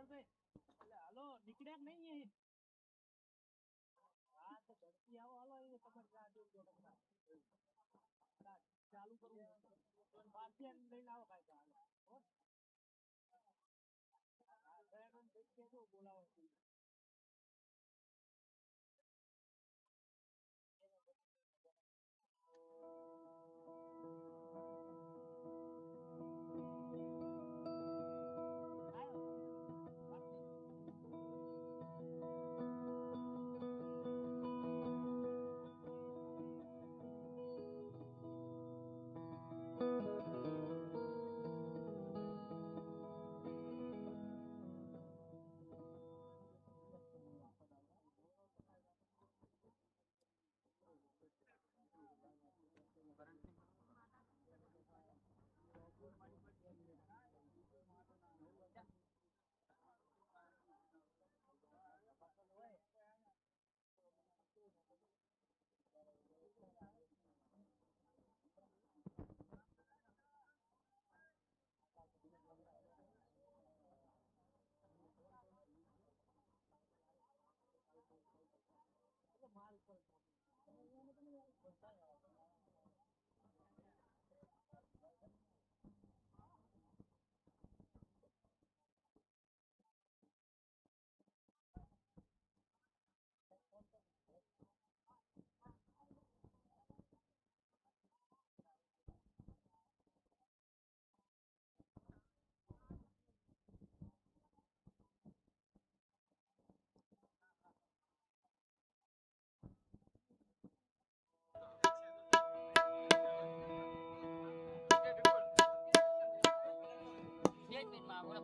હાલો નીકળ્યા કે નહીં? હા તો ઝડપી આવો, હાલો એ તમારે ચાલુ કરવું બહારથી લઈને આવો કાંઈ બોલાવો.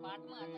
પાઠમાં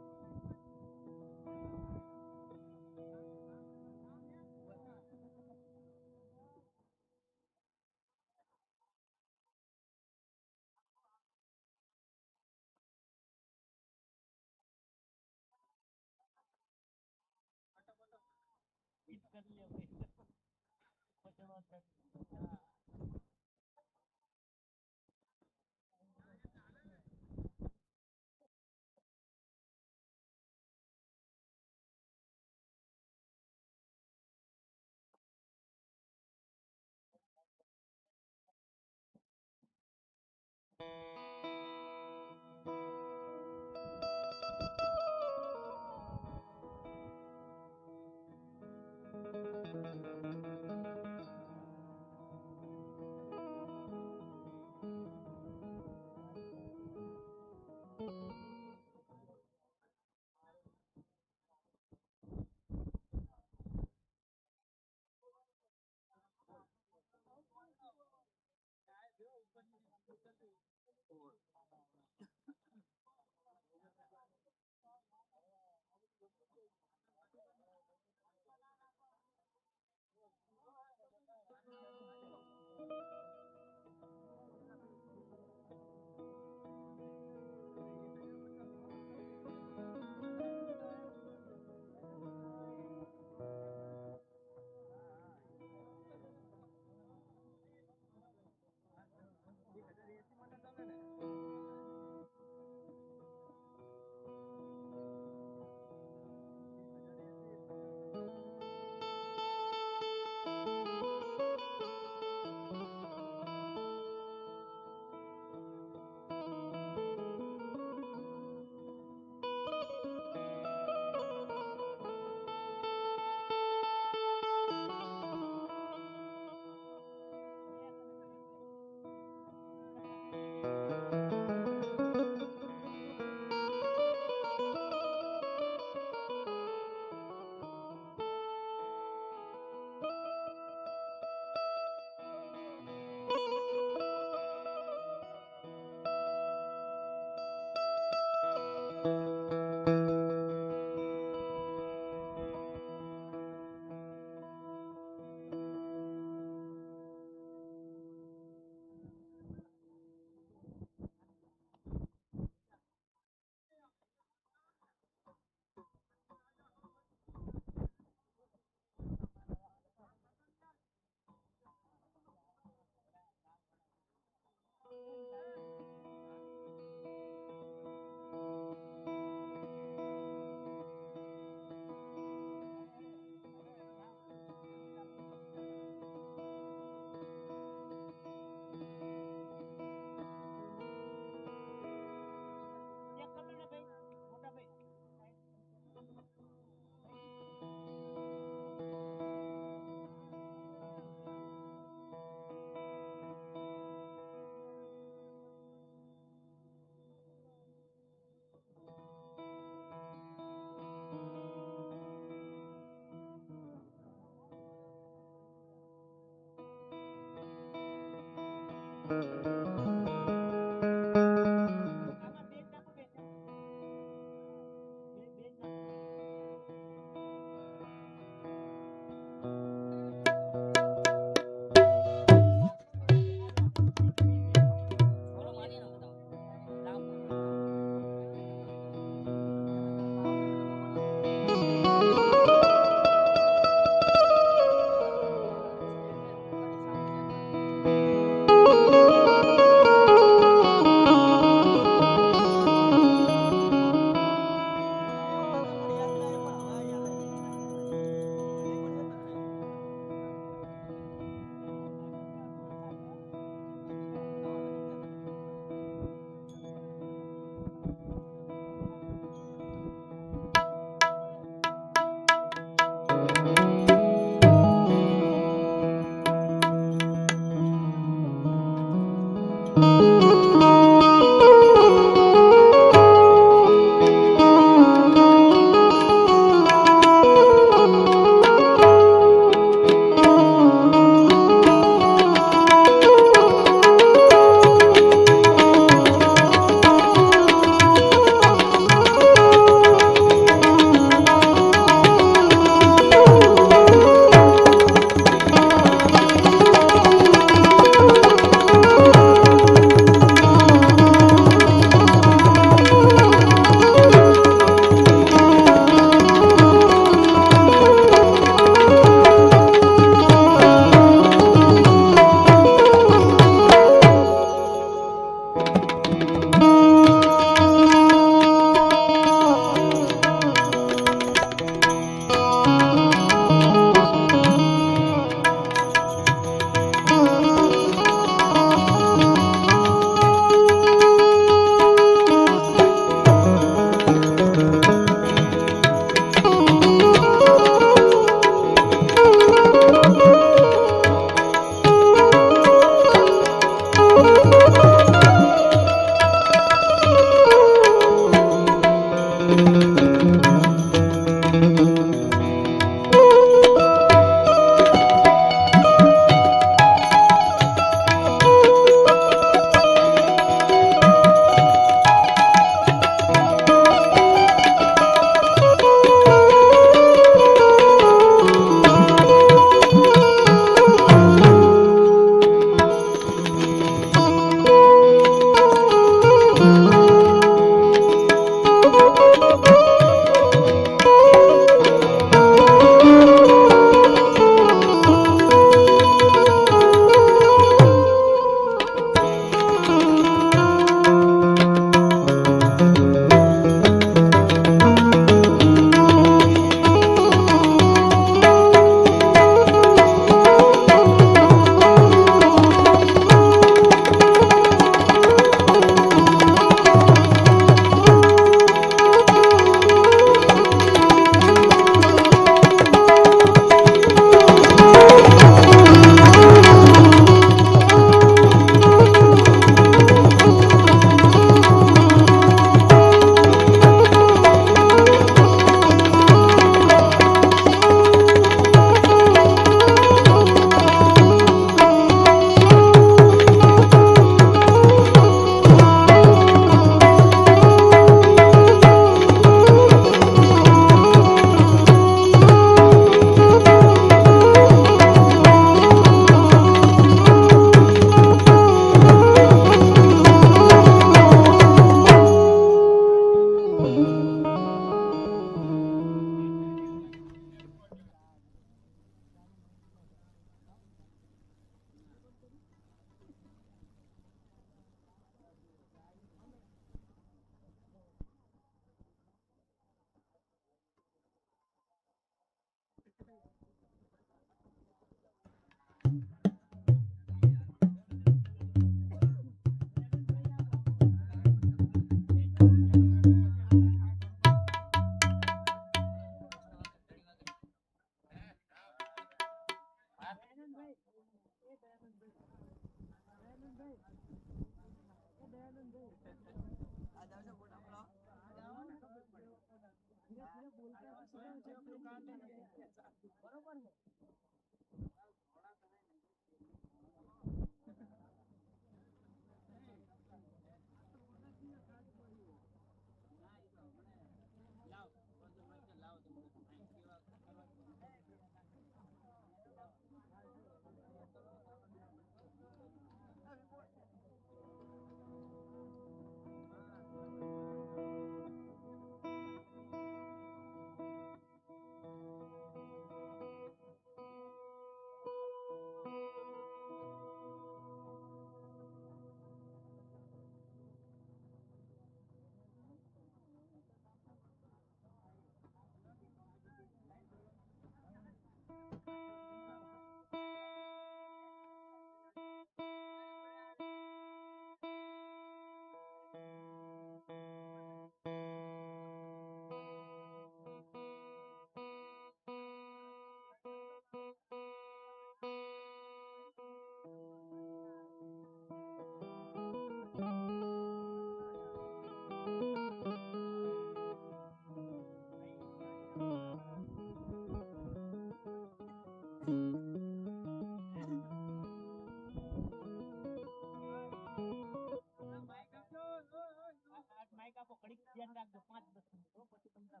માઇક આપો ઘડીક ધ્યાન રાખજો 5-10 મિનિટ પછી તમને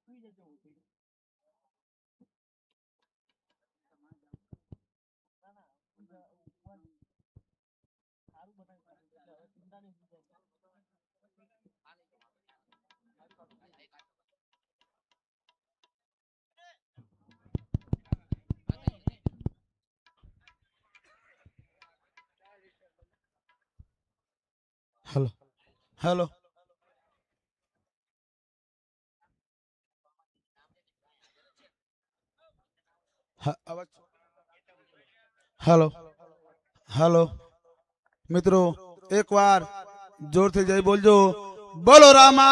સુઈ જજો સારું બનાવ્યું ચિંતા નહીં हेलो हेलो हेलो हेलो मित्रों एक बार जोर से जय बोलजो बोलो रामा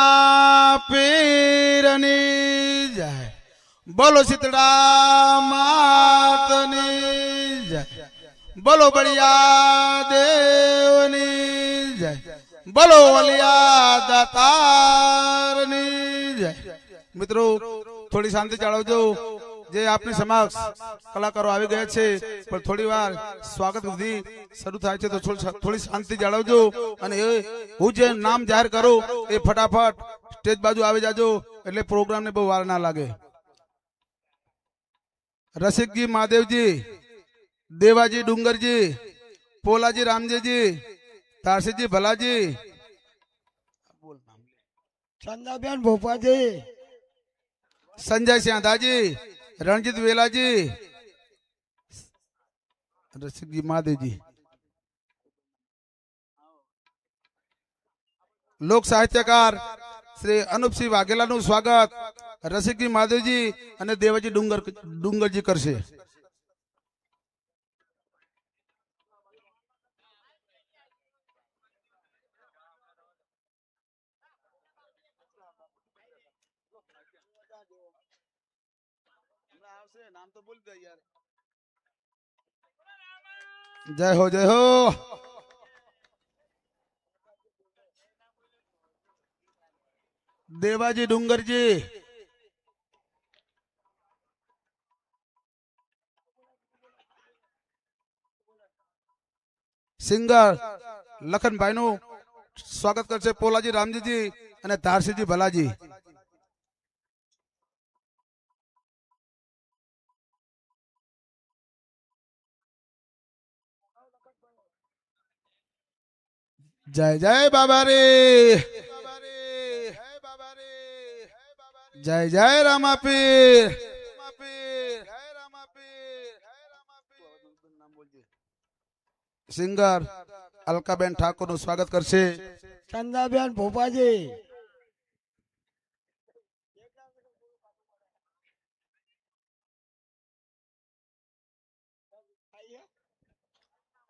पीरनी जय बोलो शीतला मातनी जय बोलो बढ़िया देवनी जय बोलो वलिया दातारनी जय मित्रों थोड़ी शांति जाळवजो जे आपनी समक्ष कलाकारो આવી ગયા છે પણ થોડી વાર સ્વાગત વિધિ શરૂ થાય છે તો થોડી શાંતિ જાળવજો અને હું જે નામ જાહેર કરું એ ફટાફટ સ્ટેજ બાજુ આવી જાજો એટલે પ્રોગ્રામ ને બહુ વાર ના લાગે રસિકજી મહાદેવજી देवाजी डूंगरजी पोलाजी रामजी तारसीजी भलाजी चंदाबेन भोपाजी संजय सिंहदाजी रणजीत वेलाजी रसिकजी महादेवजी लोक साहित्यकार श्री अनूप सिंह वाघेला નું સ્વાગત રસિકજી મહાદેવજી અને દેવાજી ડુંગરજી કરશે नाम तो बोल दे यार जय हो जय हो देवाजी डूंगर जी सिंगर लखन भाई નું સ્વાગત કરશે પોલાજી રામજી અને ધારસીજી ભલાજી जय जय बाबा रे जय जय रामा पीर सिंगर अलकाबेन ठाकुर નું સ્વાગત કરશે चंदाबेन भोपाजी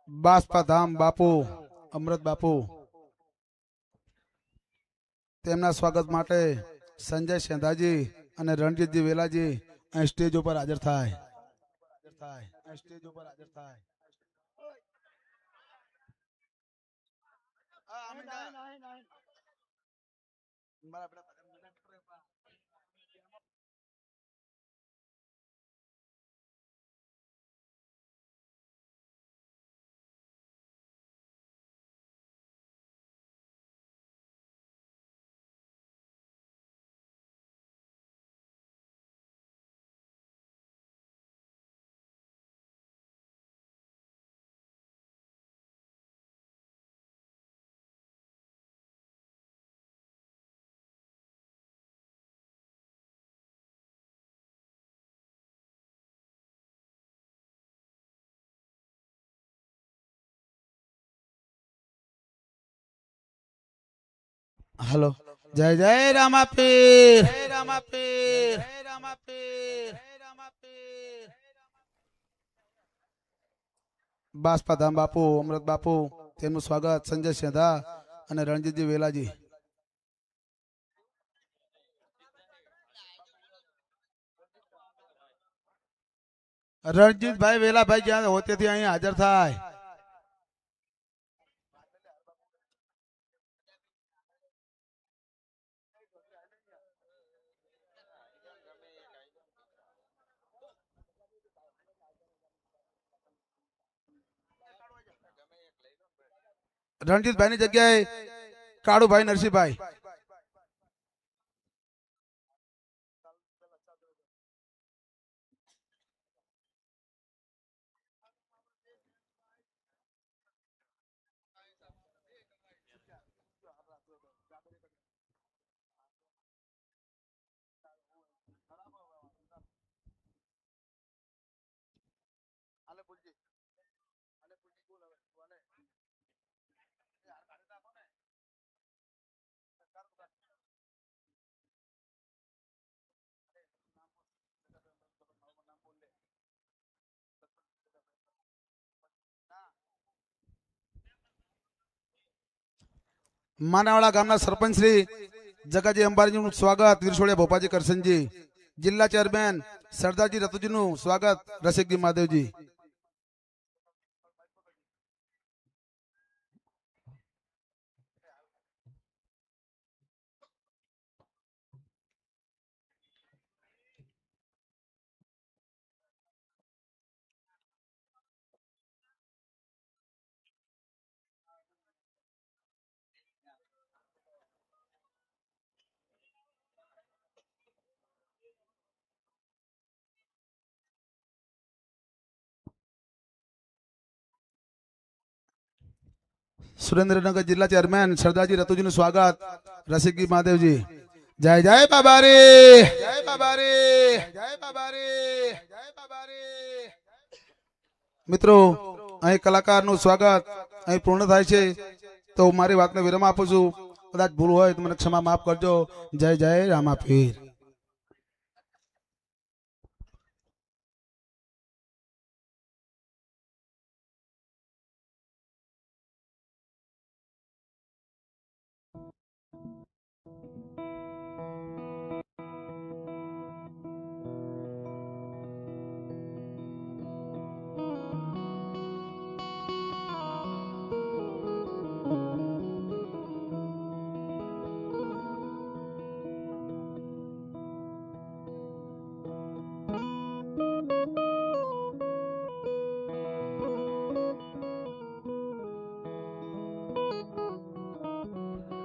બાસ્પા ધામ બાપુ અમૃત બાપુ તેમના સ્વાગત માટે સંજય સેંધાજી અને રણજીતજી વેલાજી અહીં સ્ટેજ ઉપર હાજર થાય થાય આ સ્ટેજ ઉપર હાજર થાય હા અમે મારા પેલા हेलो जय जय रामा पीर जय रामा पीर जय रामा पीर जय रामा पीर बासपा धाम बापू अमृत बापू તેમનું સ્વાગત સંજય સેધા અને રણજીતજી વેલાજી રણજીતભાઈ વેલાભાઈ જ્યાં હોય ત્યાંથી અહીં હાજર થાય રણજીતભાઈ ની જગ્યાએ કાળુભાઈ નરસિંહભાઈ માનાવાડા ગામના સરપંચ શ્રી જગાજી અંબાજીનું સ્વાગત વિરસોડિયા ભોપાજી કરસનજી જિલ્લા ચેરમેન સરદારજી રતુજીનું સ્વાગત રસિકજી મહાદેવજી સુરેન્દ્રનગર જિલ્લા ચેરમેન સરદારજી રતુજીનું સ્વાગત રસિકજી મહાદેવજી જય જય બાબા રે જય બાબા રે જય બાબા રે જય બાબા રે મિત્રો અહીં કલાકારનું સ્વાગત અહીં પૂર્ણ થાય છે તો મારી વાતને વિરામ આપું છું કદાચ ભૂલ હોય તો મને ક્ષમા માફ કરજો જય જય રામા પીર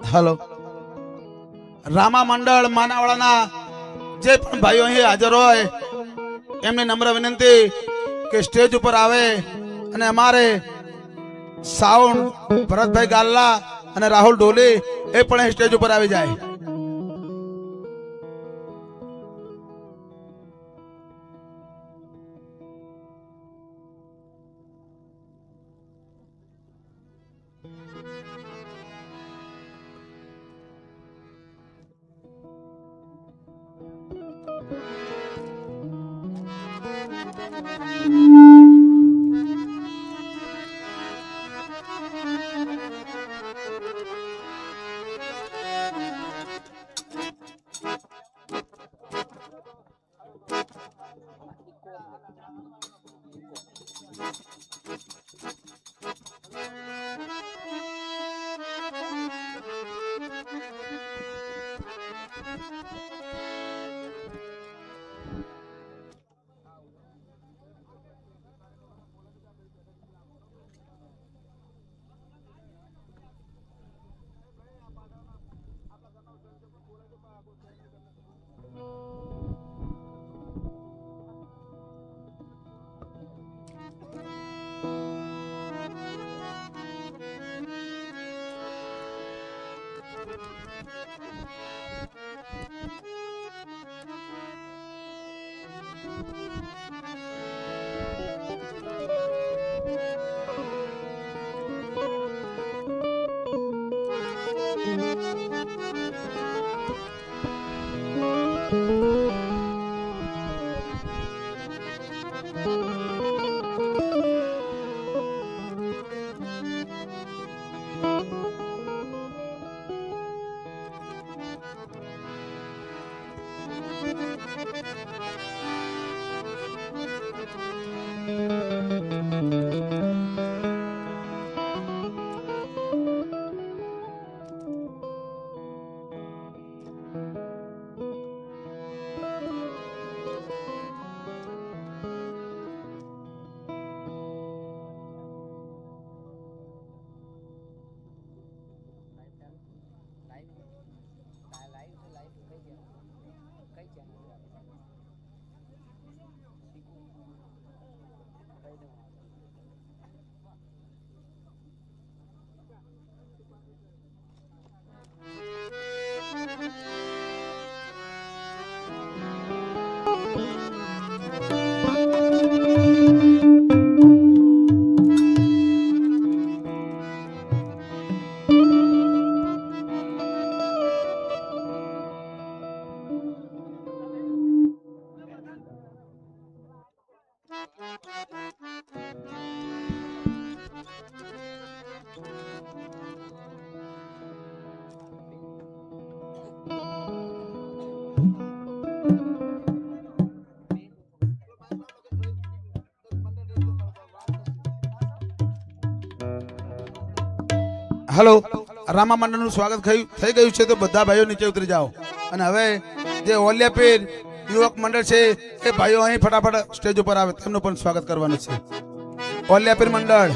हेलो रामा मंडल मानावाड़ा जे पण भाईओ અહીં હાજર હોય એમને નમ્ર વિનંતી કે સ્ટેજ ઉપર આવે અને અમારે સાઉન્ડ ભરતભાઈ ગાલ્લા અને રાહુલ ડોલી એ પણ સ્ટેજ ઉપર આવી જાય હેલો, રામા મંડળનું સ્વાગત થઈ ગયું છે, તો બધા ભાઈઓ નીચે ઉતરી જાઓ. અને હવે જે ઓલિયા પીર યુવક મંડળ છે એ ભાઈઓ અહીં ફટાફટ સ્ટેજ ઉપર આવે, તેમનું પણ સ્વાગત કરવાનું છે. ઓલિયા પીર મંડળ,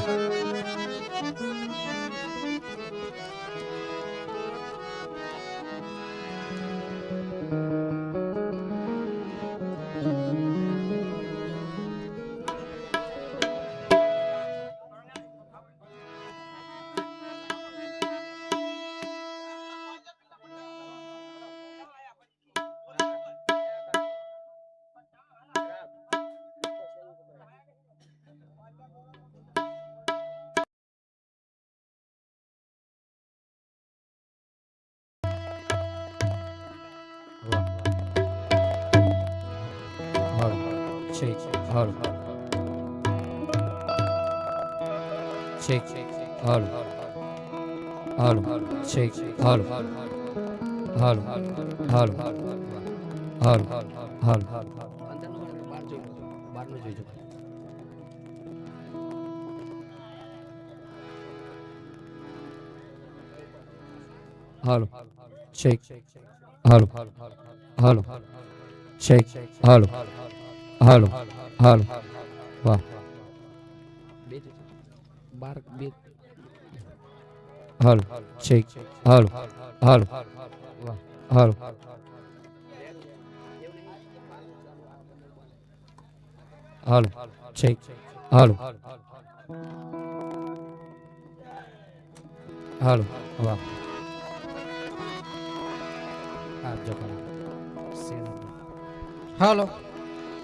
હાલો,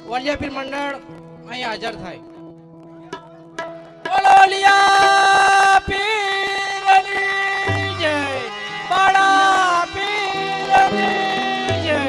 ઓલિયા પીર મંડળ અહીં હાજર થાય. બોલો ઓલિયા પીરની જય, બાળા પીરની જય.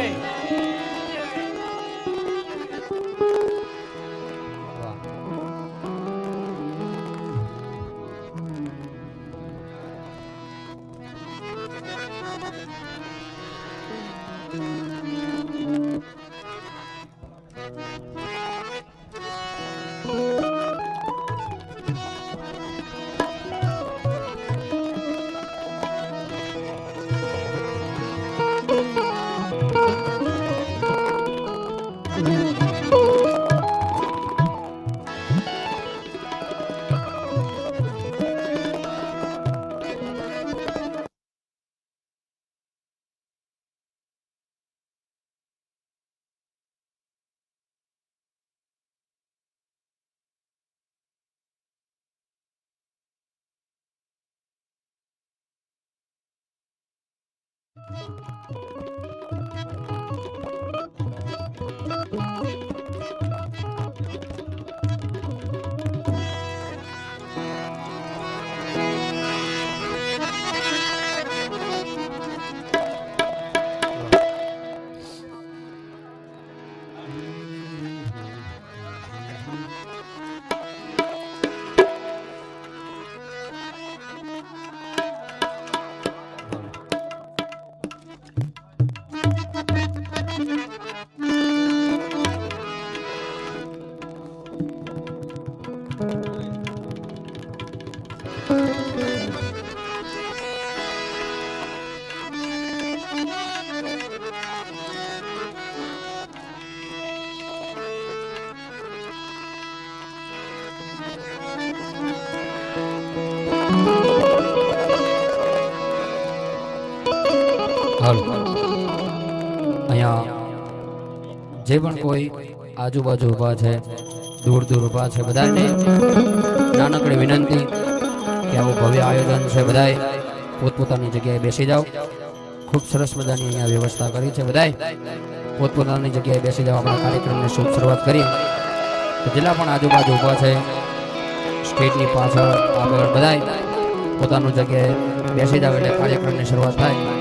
હાલો અહીંયા જે પણ કોઈ આજુબાજુ ઊભા છે, દૂર દૂર ઊભા છે, બધાને નાનકડી વિનંતી કે આવું ભવ્ય આયોજન છે, બધાએ પોતપોતાની જગ્યાએ બેસી જાઓ. ખૂબ સરસ મજાની અહીંયા વ્યવસ્થા કરી છે. બધાએ પોતપોતાની જગ્યાએ બેસી જાઓ. આપણા કાર્યક્રમની શુભ શરૂઆત કરીએ. તો જેટલા પણ આજુબાજુ ઊભા છે, સ્ટેજની પાછળ આગળ બધાએ પોતાનું જગ્યાએ બેસી જાવ એટલે કાર્યક્રમની શરૂઆત થાય.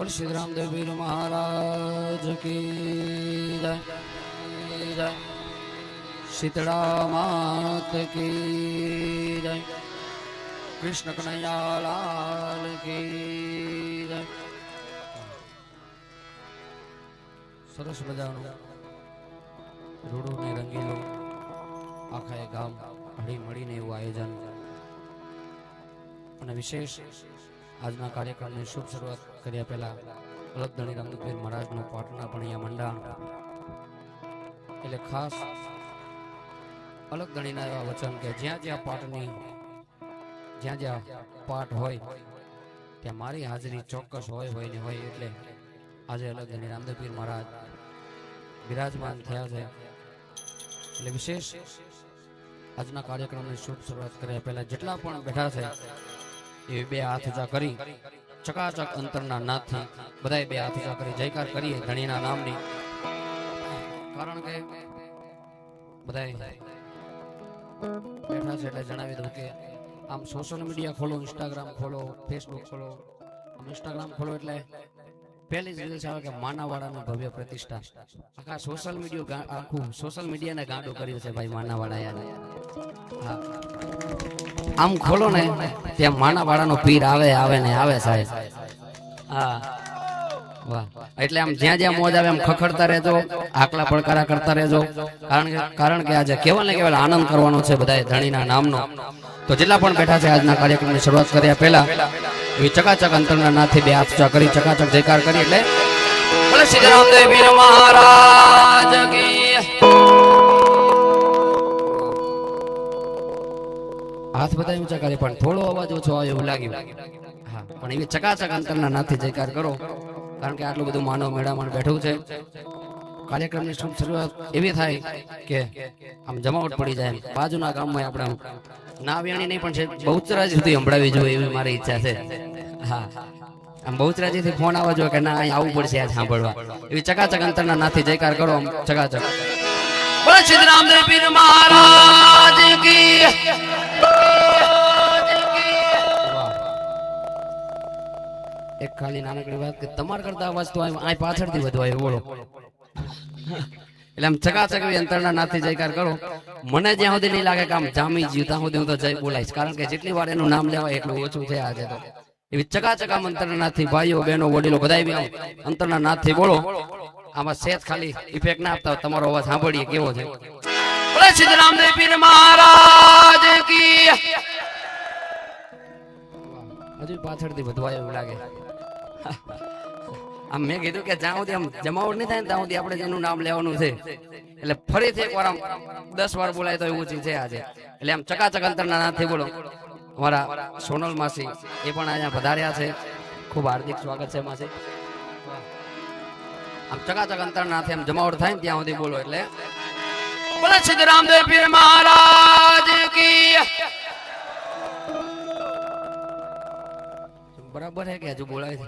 बोल श्री रामदेव वीर महाराज की जय, जय शीतला मात की जय, कृष्ण कन्हैया लाल की जय. सरस मजाનું રૂડું ને રંગીલું આખા ગામ હળી મળીને એવું આયોજન અને વિશેષ આજના કાર્યક્રમની શુભ શરૂઆત કર્યા પહેલા અલગધણી રામદેવપીર મહારાજનું પાટના પણ અહીંયા મંડાણ એટલે ખાસ અલગધણીના એવા વચન કે જ્યાં જ્યાં પાટની જ્યાં જ્યાં પાઠ હોય ત્યાં મારી હાજરી ચોક્કસ હોય ને હોય. એટલે આજે અલગધણી રામદેવપીર મહારાજ બિરાજમાન થયા છે એટલે વિશેષ આજના કાર્યક્રમની શુભ શરૂઆત કર્યા પહેલા જેટલા પણ બેઠા છે એ બે હાથ ઊંચા કરી ચકાચક અંતરના નાથથી બધાએ બે હાથ ઊંચા કરી જયકાર કરીએ ધણીના નામની. કારણ કે બધાએ બેઠા છે એટલે જણાવી દઉં કે આમ સોશિયલ મીડિયા ખોલો, ઇન્સ્ટાગ્રામ ખોલો, ફેસબુક ખોલો. આમ ઇન્સ્ટાગ્રામ ખોલો એટલે પહેલી જ રીલ્સ આવે કે માનાવાડાની ભવ્ય પ્રતિષ્ઠા. આખા સોશિયલ મીડિયા આખું સોશિયલ મીડિયાને ગાંડું કર્યું છે ભાઈ માનાવાડા યાર. હા આમ ખોલો ને ત્યાં માનાવાડાનો પીર આવે સાહેબ. હા વાહ. એટલે આમ જ્યાં જ્યાં મોજ આવે એમ ખખડતા રહેજો, આકલા પડકારા કરતા રહેજો. કારણ કે આજે કેવલ ને કેવલ આનંદ કરવાનો છે બધાએ ધણીના નામનો. તો જેટલા પણ બેઠા છે આજના કાર્યક્રમની શરૂઆત કર્યા પહેલા એવી ચકાચક અંતરના નાથે બે હાથ ઊંચા કરી ચકાચક જયકાર કરી એટલે બોલે શ્રી રામદેવ વીર મહારાજ કી. હાથ બધા ઊંચા કરે પણ થોડો અવાજ ઓછો આવે એવું લાગ્યું. હા, પણ એવી ચકાચક અંતરના નાથથી જયકાર કરો, કારણ કે આટલું બધું માનવ મેળામાં બેઠું છે. કાર્યક્રમની શુભ શરૂઆત એવી થાય કે આમ જમાવટ પડી જાય. બાજુના ગામમાં આપણે ના વ્યાણી નહીં પણ છે બહુચરાજી સુધી સંભળાવી જોઈએ એવી મારી ઈચ્છા છે. હા, આમ બહુચરાજી થી ફોન આવવા જોઈએ કે ના અહીં આવવું પડશે આજ સાંભળવા. એવી ચકાચક અંતરના નાથથી જયકાર કરો આમ ચકાચક. બોલો શ્રી રામદેવ પીર મહારાજ કી. એક ખાલી નાનકડી વાત કે તમાર કરતા અવાજ તો આ પાછળથી વધુ આવ્યો. બોલો એટલે આમ ચકાચક અંતરના નાથથી જયકાર કરો. મને જ્યાં સુધી નહીં લાગે કે આમ જામી જ્યું ત્યાં સુધી હું તો જય બોલાઈશ, કારણ કે જેટલી વાર એનું નામ લેવાય એટલું ઓછું છે આજે તો. એવી ચકાચક આમ અંતરના નાથથી ભાઈઓ બહેનો વડીલો બધા આમ અંતરના નાથથી બોલો. આમાં સેજ ખાલી ઇફેક્ટ ના આપતા તમારો અવાજ સાંભળીએ કેવો છે. બોલે શ્રી રામદેવ પીર મહારાજ કી. હજુ પાછળથી વધુ આવ્યું લાગે. આમ મેં કીધું કે જ્યાં સુધી આમ જમાવટ નહીં થાય ને ત્યાં સુધી આપણે જેનું નામ લેવાનું છે. એટલે ફરીથી એકવાર આમ 10 વાર બોલાય તો એવું છે આજે. એટલે આમ ચકાચક અંતરના નાથથી બોલો. અમારા સોનલ માસી એ પણ અહીંયા પધાર્યા છે. ખૂબ હાર્દિક સ્વાગત છે માસી. આમ ચકાચક અંતરના નાથે આમ જમાવટ થાય ને ત્યાં સુધી બોલો. એટલે બોલે શ્રી રામદેવ પીર મહારાજ કી. બરાબર હે કે હજુ બોલાય છે?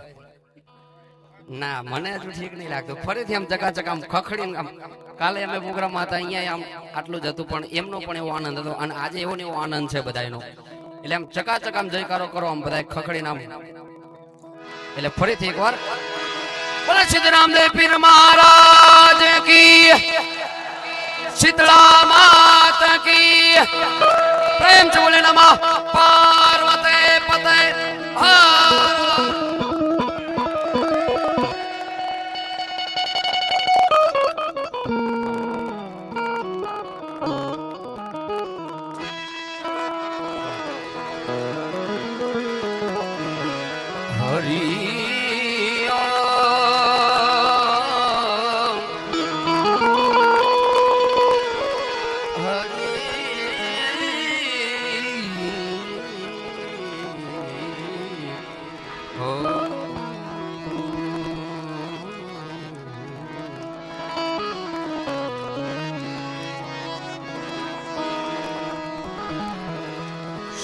ના, મને હજુ ઠીક નહીં લાગતું. ફરીથી આમ ચકાચક આમ ખખડીને આમ કાલે અમે પ્રોગ્રામમાં હતા અહીંયા આમ આટલું જ હતું પણ એમનો પણ એવો આનંદ હતો અને આજે એવો ને એવો આનંદ છે બધાનો. એટલે આમ ચકાચક આમ જયકારો કરો આમ બધા ખખડીને આમ. એટલે ફરીથી એકવાર બોલે શ્રી રામદેવ પીર મહારાજ કી. શીતળા માત કી. પ્રેમ से बोले नमः पार्वती पते.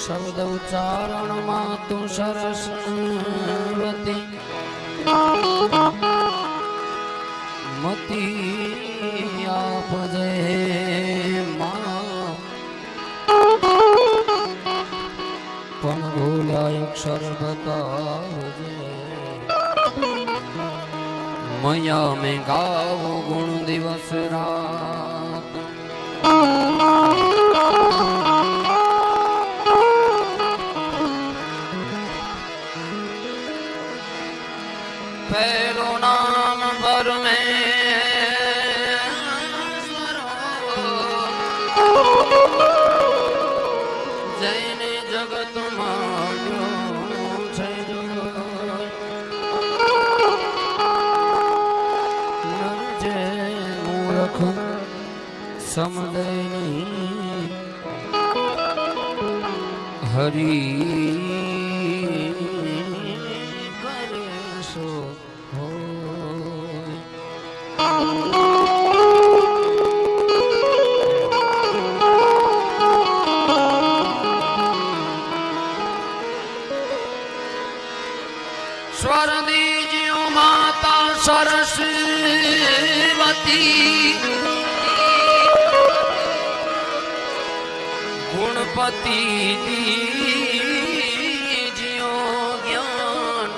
શબ્દ ઉચ્ચારણમાં તું સરસ્વતી મતી આપજે માં. પણ ભૂલાય અક્ષર બતાવજે. મયા મેં ગાવો ગુણ દિવસ રાત. पहलो नाम पर में जैने जगत मान्यो छे नरजे मूर्ख समझे नहीं हरि स्वर दीजियो माता सरस्वती. गुणपति दीजियो ज्ञान.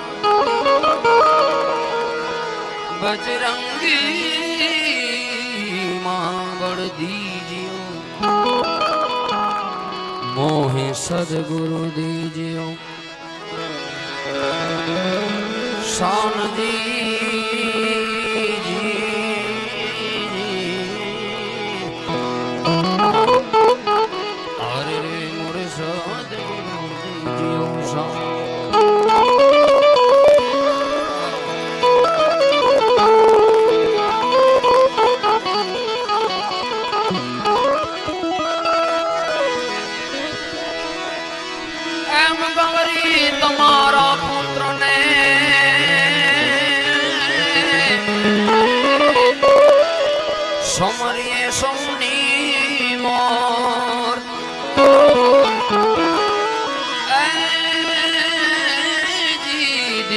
बजरंगी मांगड़ दीजियो. मोहे सदगुरु दीजियो. शान दीजिए. अरे मोरे सदगुरु दीजियो शान.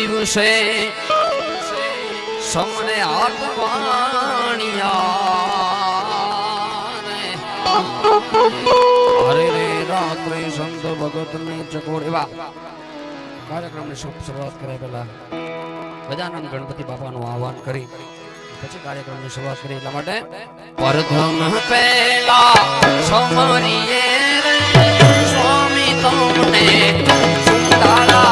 દિવસે સમણે આટવાણિયા હરે રે રાત્રે સંત ભગત ને ચકોર એવા કાર્યક્રમની શરૂઆત કરે પહેલા ગજાનંદ ગણપતિ બાપાનું આહવાન કરી પછી કાર્યક્રમની શરૂઆત કરી એટલા માટે પ્રથમ પહેલા સમરીએ રે સ્વામી તમને સુંદરા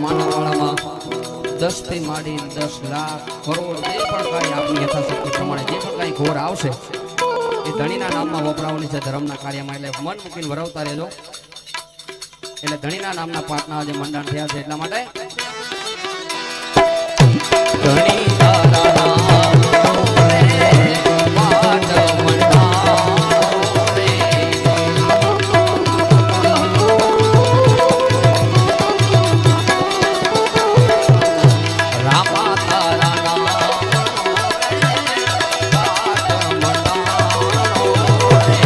માનવવાળામાં 10 થી માંડી 10 લાખ કરોડ જે પણ કાંઈ આપની યથાશક્તિ પ્રમાણે જે પણ કાંઈ ઘોર આવશે એ ધણીના નામમાં વપરાવાની છે ધર્મના કાર્યમાં. એટલે મન મૂકીને વરાવતા રહેજો. એટલે ધણીના નામના પાઠના જે મંડાણ થયા છે એટલા માટે ધણી તારા નામ રે પાઠ મંડાણ રે. રામા તારા નામ રે પાઠ મંડાણ રે.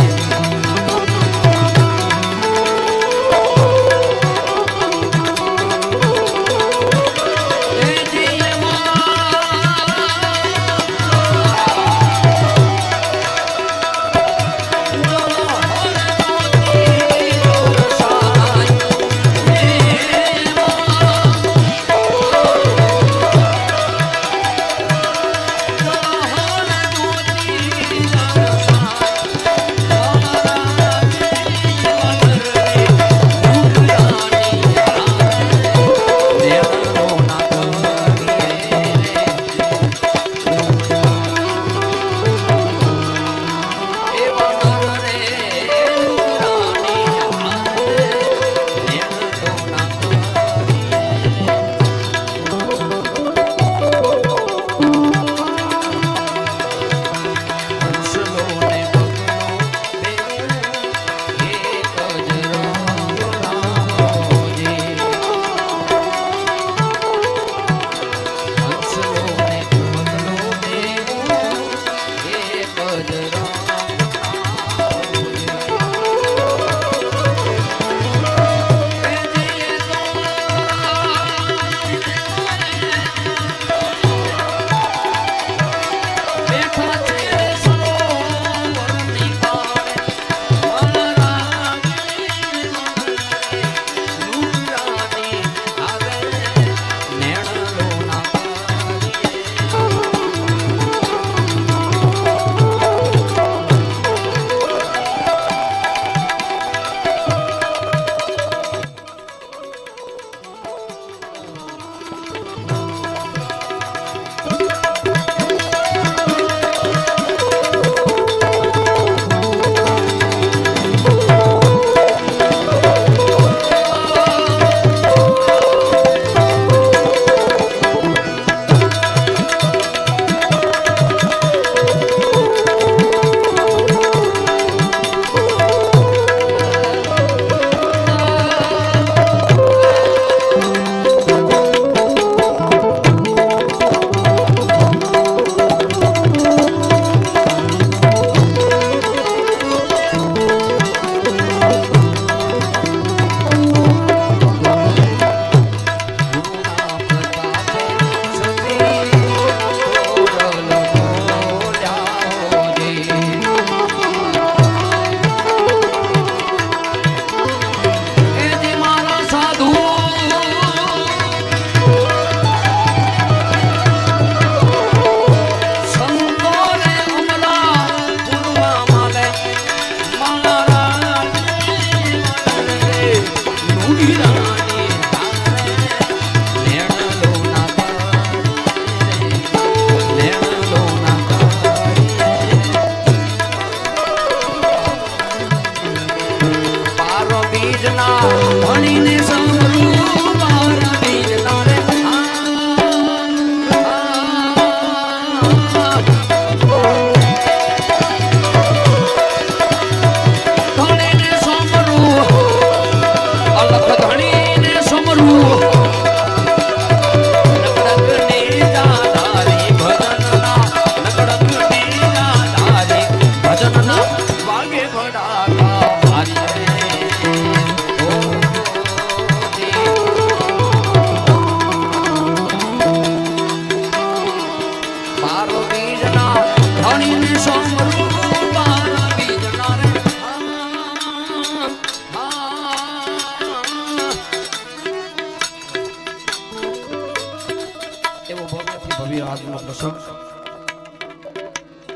ભવ્ય આજનો પ્રસંગ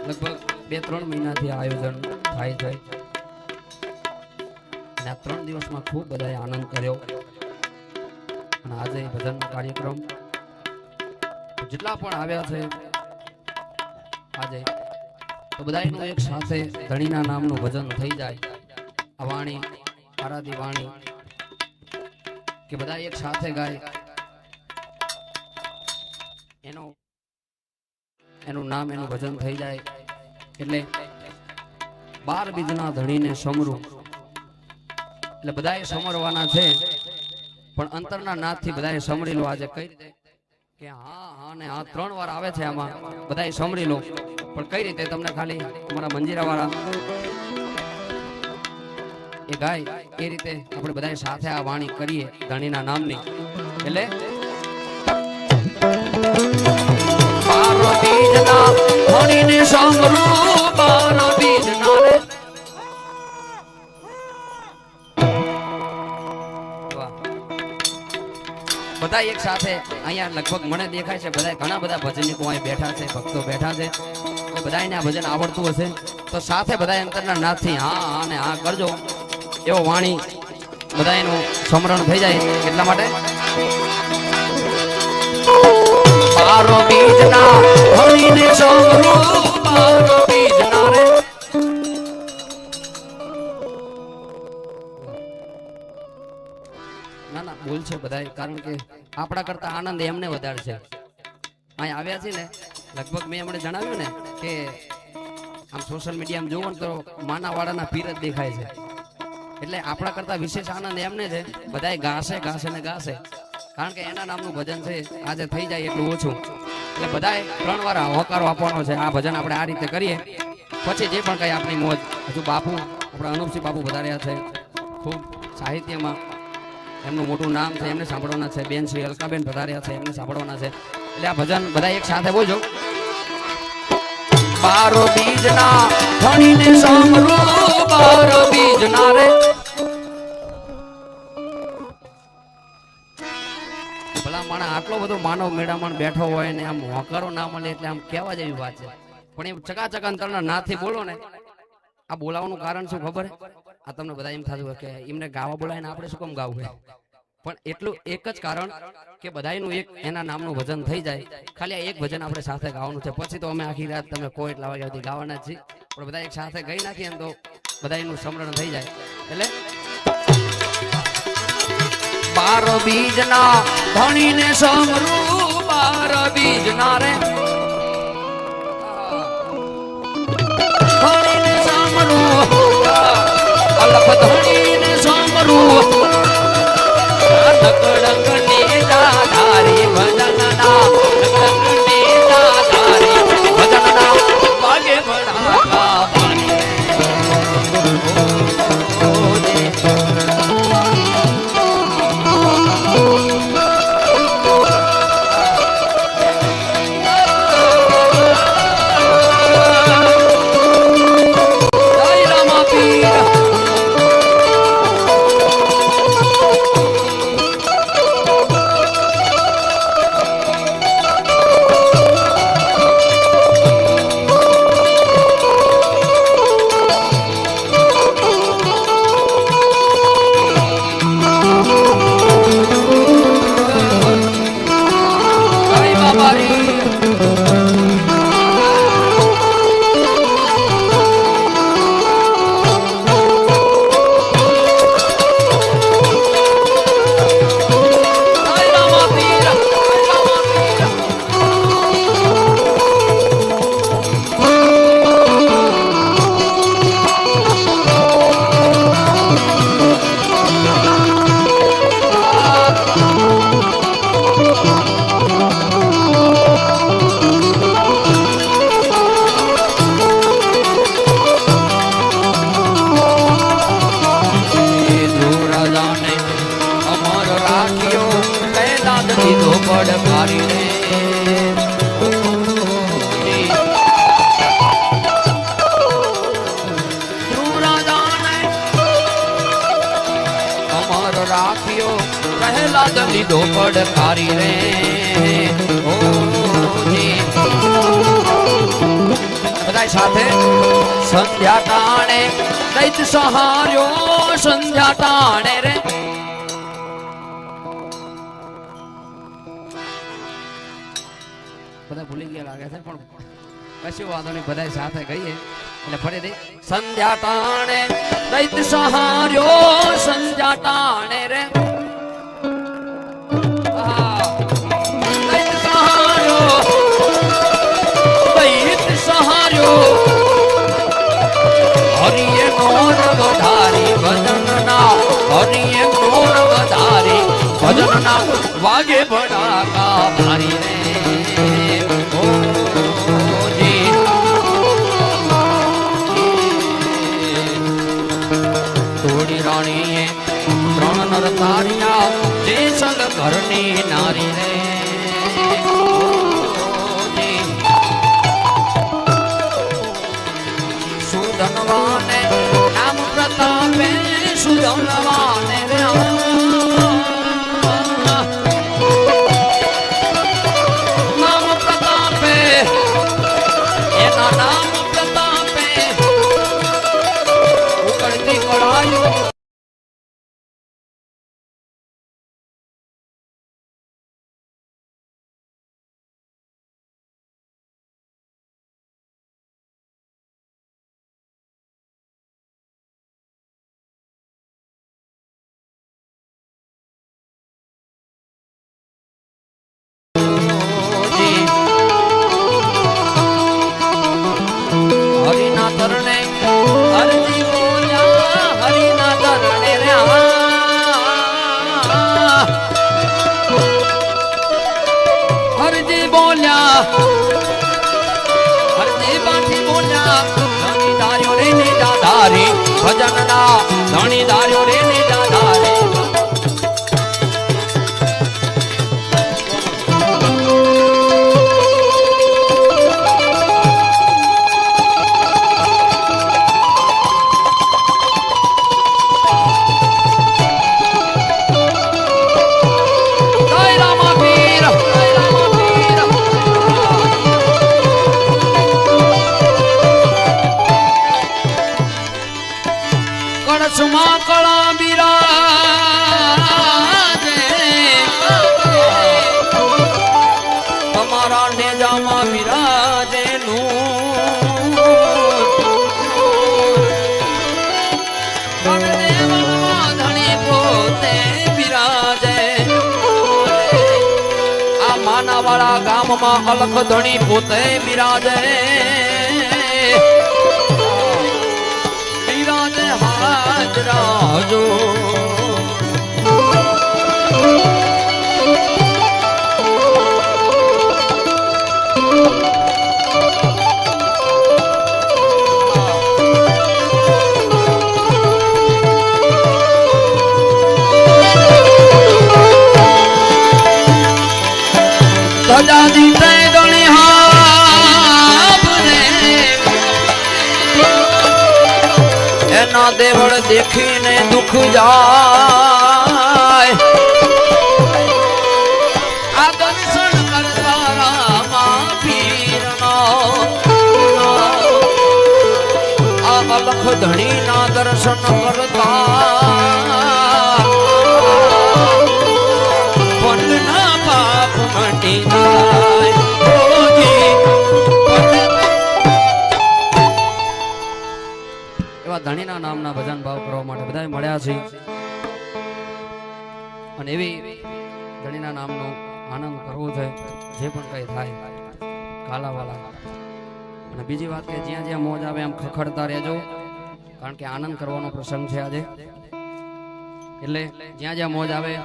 લગભગ 2-3 મહિનાથી આયોજન થાય છે અને આ 3 દિવસમાં ખૂબ બધાએ આનંદ કર્યો અને આજે ભજનનો કાર્યક્રમ જેટલા પણ આવ્યા છે આજે તો બધાયનું એક સાથે ધણીના નામનું ભજન થઈ જાય. આ વાણી આરાધી વાણી કે બધા એક સાથે ગાય એનું નામ એનું ભજન થઈ જાય એટલે 12 બીજના ધણીને સમરું એટલે બધાએ સમરવાના છે પણ અંતરના નાથથી બધાએ સમરી લો. આજે કઈ રીતે કે હા હા ને હા 3 વાર આવે છે આમાં બધાએ સમરી લો પણ કઈ રીતે તમને ખાલી અમારા મંજીરા વાળા એ ગાય એ રીતે આપણે બધાએ સાથે આ વાણી કરીએ ધણીના નામની. એટલે 12 બીજના ધણીને સમરું 12 બીજના રે બધા એક સાથે અહીંયા લગભગ મને દેખાય છે બધા ઘણા બધા ભજનિકો અહીં બેઠા છે, ભક્તો બેઠા છે. બધાને આ ભજન આવડતું હશે તો સાથે બધા અંતરના નાથથી હા હા ને હા કરજો એવો વાણી બધાનું સમરણ થઈ જાય. એટલા માટે 12 બીજના ધણીને સમરું 12 બીજના રે ના બોલ છે બધાય કારણ કે આપણા કરતા આનંદ એમને વધારે છે. અહીં આવ્યા છે ને લગભગ મેં એમણે જણાવ્યું ને કે આમ સોશિયલ મીડિયામાં જોવો ને તો માનાવાડાના પીર જ દેખાય છે એટલે આપણા કરતા વિશેષ આનંદ એમને છે. બધાય ગાશે ગાશે ને ગાશે કારણ કે એના નામનું ભજન છે આજે થઈ જાય એટલું ઓછું એટલે બધાએ 3 વાર હોકારો આપવાનો છે. આ ભજન આપણે આ રીતે કરીએ પછી જે પણ કઈ આપણી મોજ હજુ બાપુ આપણા અનુપસિંહ બાપુ વધાર્યા છે ખૂબ સાહિત્યમાં એમનું મોટું નામ છે એમને સાંભળવાના છે. બેન શ્રી અલકાબેન પધાર્યા છે એમને સાંભળવાના છે એટલે આ ભજન બધા એક સાથે બોલજો. 12 બીજના ધણીને સમરું 12 બીજના રે ભલા માણસ આટલો બધો માનવ મેળામણ બેઠો હોય ને આમ હોકારો ના મળે એટલે આમ કહેવા જેવી વાત છે પણ એમ ચકાચક અંતરના નાથી બોલો ને આ બોલાવવાનું કારણ શું ખબર? આ તમને બધા એમ થતું કે એમને ગાવા બોલાવીને આપણે શું કેમ ગાવું હોય પણ એટલું એક જ કારણ કે બધાયનું એક એના નામનું ભજન થઈ જાય. ખાલી આ એક ભજન આપણે સાથે ગાવાનું છે પછી તો અમે આખી રાત તમે કોઈ એટલા વાગ્યા સુધી ગાવાના જ છીએ પણ બધા એક સાથે ગઈ નાખીએ ને તો બધાયનું સમરણ થઈ જાય. એટલે 12 બીજના ધણીને સમરું 12 બીજના રે ધણીને સમરું અલપ ધણીને સમરું ડંગ નેતા ધારી ભજનના ડંગ નેતા ધારી ભજનના વાગે ભડાકા પાણી લીધો પડકારી રે બધા સાથે સંધ્યા ટાણે દૈત સહાર્યો સંધ્યા ટાણે રે બધા ભૂલી ગયા લાગે છે પણ કશું વાંધો નહીં બધા સાથે ગઈએ એટલે ફરીથી સંધ્યા ટાણે દૈત સહાર્યો સંધ્યા ટાણે રે દૈત સહાર્યો દૈત સહાર્યો હરિએ મોર વધારી ભજનના હરિએ મોર વધારી ભજનના વાગે ભડાકા મારી રે થોડી રાણીએ ત્રણ નર તાર્યા જે સંગ ઘરની નારી રે સુધનવાને નામ પ્રતાપે સુધનવાને રે નામ પ્રતાપે એના નામ પ્રતાપે ઉકળતી કળાયો હરિના તરણે હરજી બોલ્યા હરિના તરણે રે હરજી બોલ્યા હરજી બાઠી બોલ્યા ધણી દાર્યો રે ને દાધારી ભજનના ધણી દાર્યો રે ને દાધારી કળશમાં કળા બિરાજે તમારા નેજામાં બિરાજે ધણી પોતે બિરાજે આ માનાવાળા ગામમાં અલખ ધણી પોતે બિરાજે હાજરાજો સજાદી તે ગણી એના દેવળ દેખીને દુઃખ જાય આ દર્શન કરતા રામા પીરના આ અલખ ધણીના દર્શન કરતા પંડના પાપ મટી જાય ધણીના નામના ભજન ભાવ કરવા માટે બધા મળ્યા છે અને એવી ધણીના નામનો આનંદ કરવો છે જે પણ કઈ થાય કાલાવાલા અને બીજી વાત કે જ્યાં જ્યાં મોજ આવે એમ ખખડતા રહેજો કારણ કે આનંદ કરવાનો પ્રસંગ છે આજે એટલે જ્યાં જ્યાં મોજ આવે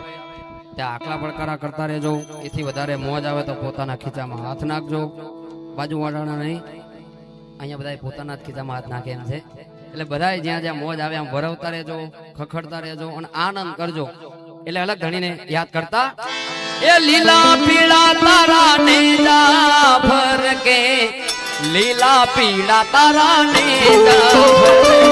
ત્યાં આકલા પડકારા કરતા રહેજો એથી વધારે મોજ આવે તો પોતાના ખીચામાં હાથ નાખજો બાજુવાળાના નહીં અહીંયા બધા પોતાના જ ખીચામાં હાથ નાખે એમ છે એટલે બધા જ્યાં જ્યાં મોજ આવે આમ વરવતા રહેજો ખખડતા રહેજો અને આનંદ કરજો એટલે અલગ ધણીને યાદ કરતા એ લીલા પીળા તારા નેજા ફર કે લીલા પીળા તારા નેજા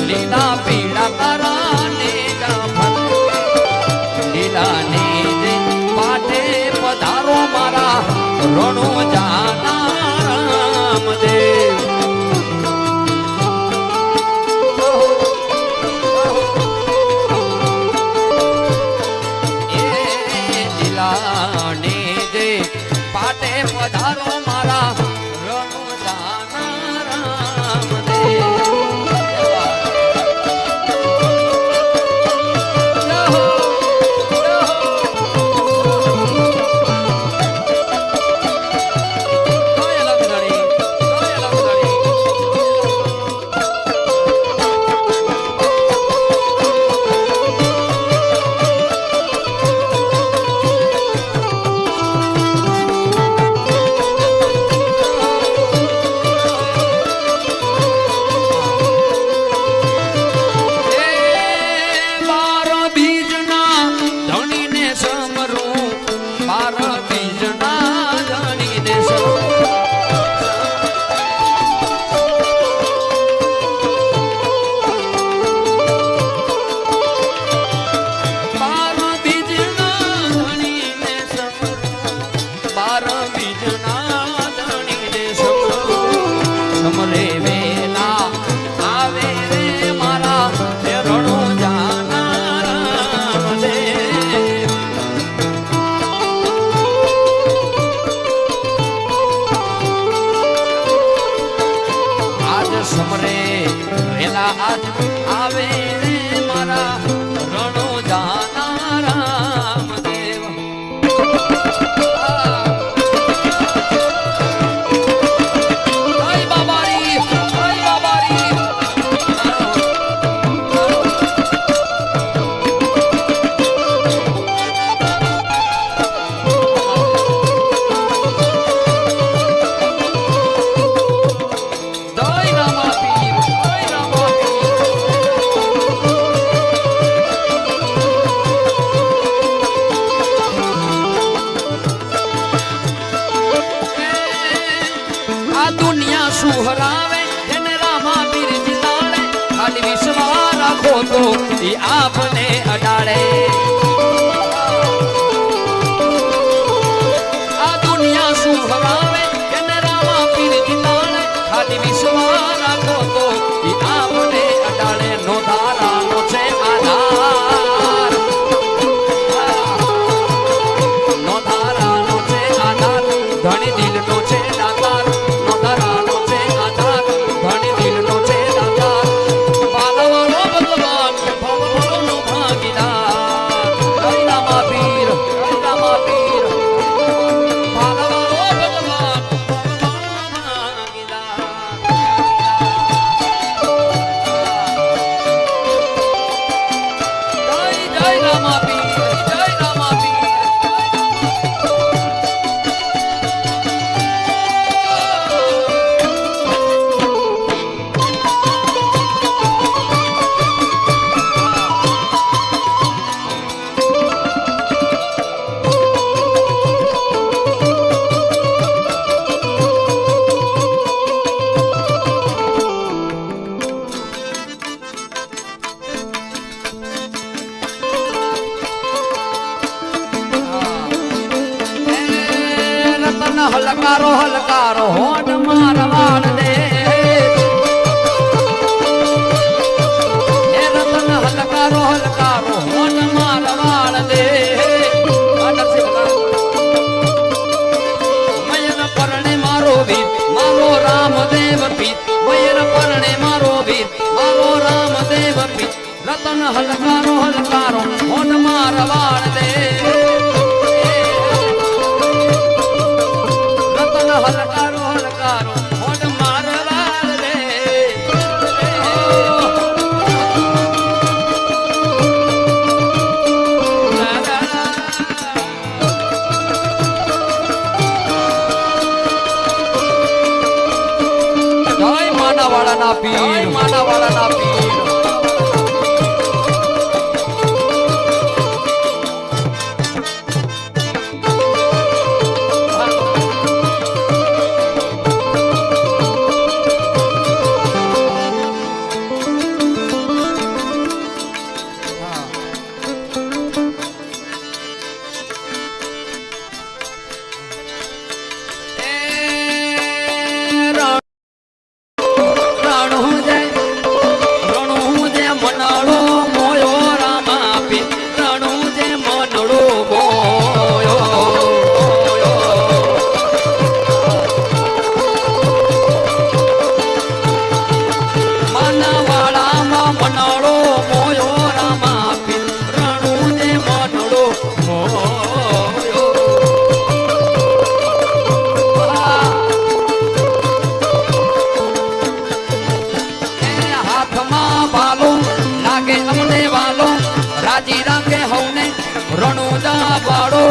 લીલા પીળા તારા નેજા લીલા નેજ પાટે પધારો મારા રણો જાના રામ વેલાને જે પાટે પધારો મારા રણુજાના રામદેવ. સુહરાવે એને રામા પીર જીતાડે ખાલી વિશ્વાસ રાખો તો ઈ આપને અડાડે. આ દુનિયા સુહરાવે એને રામા પીર જીતાડે ખાલી વિશ્વાસ રાખો તો ઈ આપને અડાડે. નો ધારાનો છે આધાર, નો ધારાનો છે આધાર, ધણી દિલનો છે દાતાર. નો ધારાનો છે આધાર, ધણી દિલનો છે દાતાર. પાલવાનો ભગવાન ભવભવનો ભાગીદાર. જય રામા પીર, જય રામા પીર. પાલવાનો ભગવાન ભવભવનો ભાગીદાર. જય રામા પીર, જય રામા પીર. રતન હલકારો હલકારો હોડ મારવાડ દે. એ રતન હલકારો હલકારો હોડ મારવાડ દે. મયર પરણે મારો વીર મારો રામદેવ પીર. મયર પરણે મારો વીર મારો રામદેવ પીર. રતન હલકારો હલકારો હોડ મારવાડ દે. રતન હલકારો હલકારો હોડ મારવાડ દે. જય માનાવાળાના પીર, માનાવાળાના પીર. જા બાળો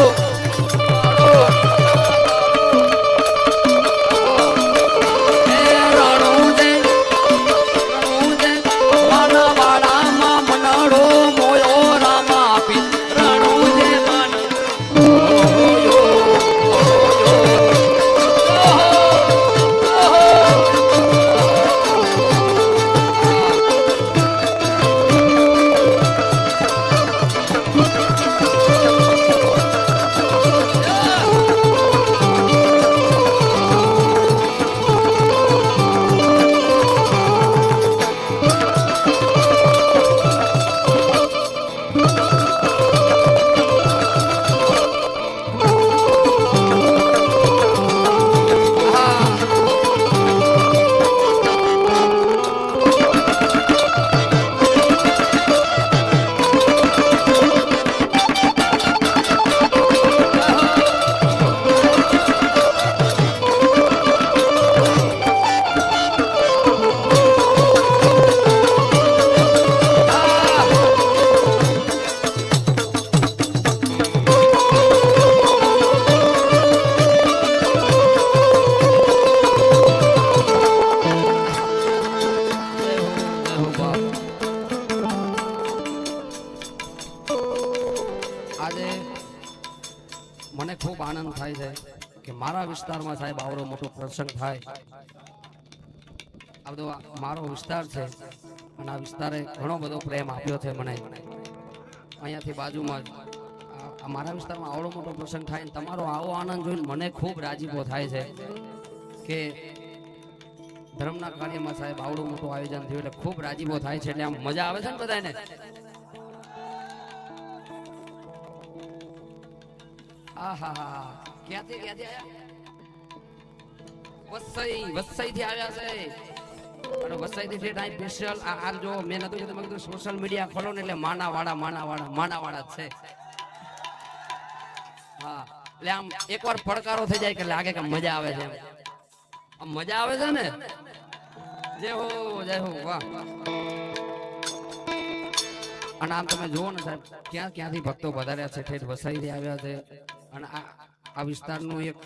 આજે મને ખૂબ આનંદ થાય છે કે મારા વિસ્તારમાં સાહેબ આવડો મોટો પ્રસંગ થાય. આ બધો મારો વિસ્તાર છે અને આ વિસ્તારે ઘણો બધો પ્રેમ આપ્યો છે મને. અહીંયાથી બાજુમાં મારા વિસ્તારમાં આવડો મોટો પ્રસંગ થાય ને તમારો આવો આનંદ જોઈને મને ખૂબ રાજીપો થાય છે કે ધર્મના કાર્યમાં સાહેબ આવડું મોટું આયોજન થયું એટલે ખૂબ રાજીપો થાય છે. એટલે આમ મજા આવે છે ને બધાને. આહા ક્યાંથી આયા? વસઈ થી આવ્યા છે. અને વસઈ થી ઠેઠ અહીં સ્પેશિયલ આ જો મેં નતું કીધું, મેં કીધું સોશિયલ મીડિયા ખોલો ને એટલે માણાવાડા જ છે. હા એટલે આમ એકવાર પડકારો થઈ જાય કે લાગે કે મજા આવે છે. આમ મજા આવે છે ને. જય હો વાહ. અને આમ તમે જુઓ ને સાહેબ ક્યાંથી ભક્તો વધાર્યા છે, ઠેઠ વસઈથી આવ્યા છે. અને આ વિસ્તારનો એક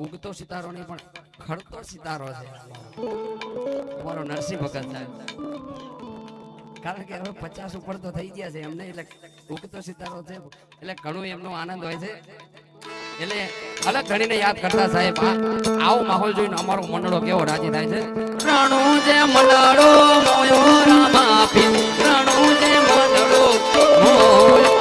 ઉગતો સિતારો નહીં પણ ખડતો સિતારો છે અમારો નરસિંહ ભગત સાહેબ. કારણ કે હવે 50 ઉપર તો થઈ ગયા છે એમને, એટલે ઉગતો સિતારો છે એટલે ઘણું એમનો આનંદ હોય છે. એટલે અલગ ઘણીને યાદ કરતા સાહેબ આવો માહોલ જોઈને અમારો મંડળો કેવો રાજી થાય છે. રણુ જે મંડળો મોયો રામા પી, રણુ જે મંડળો મોયો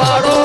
બાળો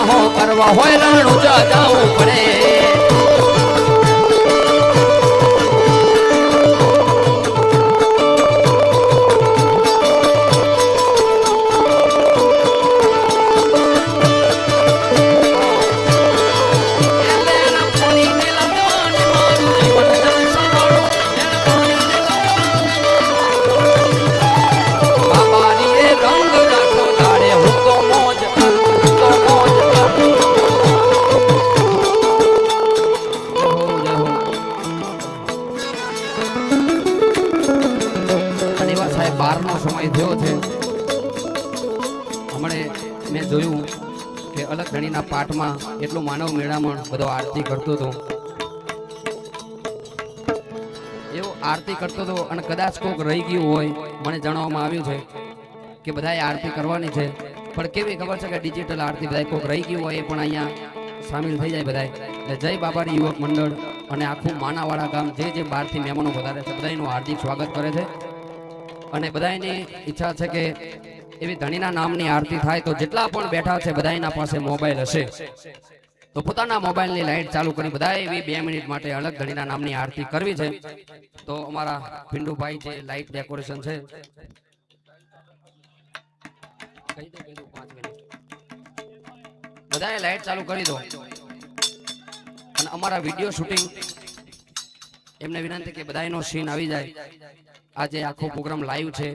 હો કરવા હોય રણું જવું પડે સમય થયો છે હમણે મેં જોયું કે અલગ ધણીના પાઠમાં એટલું માનવ મેળામણ બધો આરતી કરતો હતો એવો આરતી કરતો હતો અને કદાચ કોક રહી ગયું હોય મને જણાવવામાં આવ્યું છે કે બધાએ આરતી કરવાની છે પણ કેવી ખબર છે કે ડિજિટલ આરતી બધાએ કોક રહી ગયું હોય એ પણ અહીંયા સામેલ થઈ જાય બધાએ એટલે જય બાબારી યુવક મંડળ અને આખું માનાવાડા ગામ જે બહારથી મહેમાનો વધારે છે બધાનું હાર્દિક સ્વાગત કરે છે અને બધાની ઈચ્છા છે કે એવી ધણીના નામની આરતી થાય તો જેટલા પણ બેઠા છે બધાના પાસે મોબાઈલ હશે તો પોતાના મોબાઈલની લાઈટ ચાલુ કરી બધાએ એવી 2 મિનિટ માટે અલગ ધણીના નામની આરતી કરવી છે તો અમારા પિંડુભાઈ જે લાઈટ ડેકોરેશન છે બધાએ લાઈટ ચાલુ કરી દો અને અમારા વિડીયો શૂટિંગ એમને વિનંતી કે બધાનો સીન આવી જાય આજે આખો પ્રોગ્રામ લાઈવ છે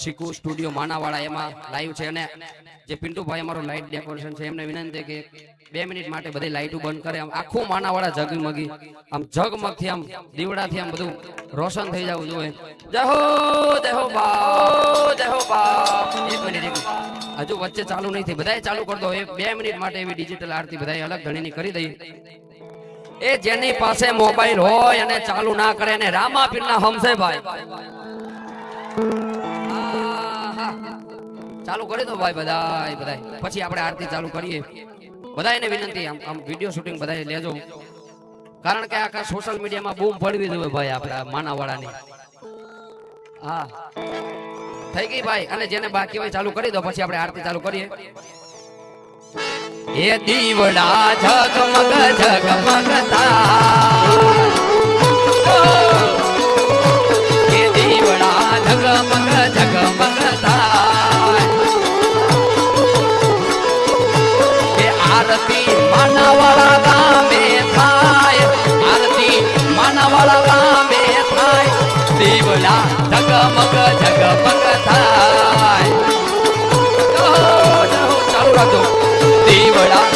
શીકુ સ્ટુડિયો માનાવાડા એમાં લાઈવ છે અને જે પિન્ટુભાઈ અમારો લાઈટ ડેકોરેશન છે એમને વિનંતી કે 2 મિનિટ માટે બધી લાઈટો બંધ કરે આમ આખું માનાવાડા જગમગી આમ જગમગથી આમ દીવડાથી આમ બધું રોશન થઈ જવું જોઈએ જય હો બા 1 મિનિટ હજુ વચ્ચે ચાલુ નહીં થઈ બધાએ ચાલુ કરી દો 2 મિનિટ માટે એવી ડિજિટલ આરતી બધાએ અલગ ધણીની કરી દઈ એ જેની પાસે મોબાઈલ હોય અને ચાલુ ના કરે ને રામાપીરના હમસે ભાઈ ચાલુ કરી દો ભાઈ બધાય પછી આપણે આરતી ચાલુ કરીએ બધાને વિનંતી આમ વિડિયો શૂટિંગ બધાય લેજો કારણ કે આખા સોશિયલ મીડિયામાં બૂમ પડવી જોઈએ ભાઈ આપણા માનાવાડાની હા થઈ ગઈ ભાઈ અને જેને બાકી હોય ચાલુ કરી દો પછી આપણે આરતી ચાલુ કરીએ એ દીવડા ઝગમગ ઝગમગતા એ દીવડા ઝગમગ ઝગમગતા એ આરતી માનાવાડા ગામે થાય આરતી માનાવાડા ગામે થાય દીવડા ઝગમગ ઝગમગતા ચાલુ રાખજો દીવડા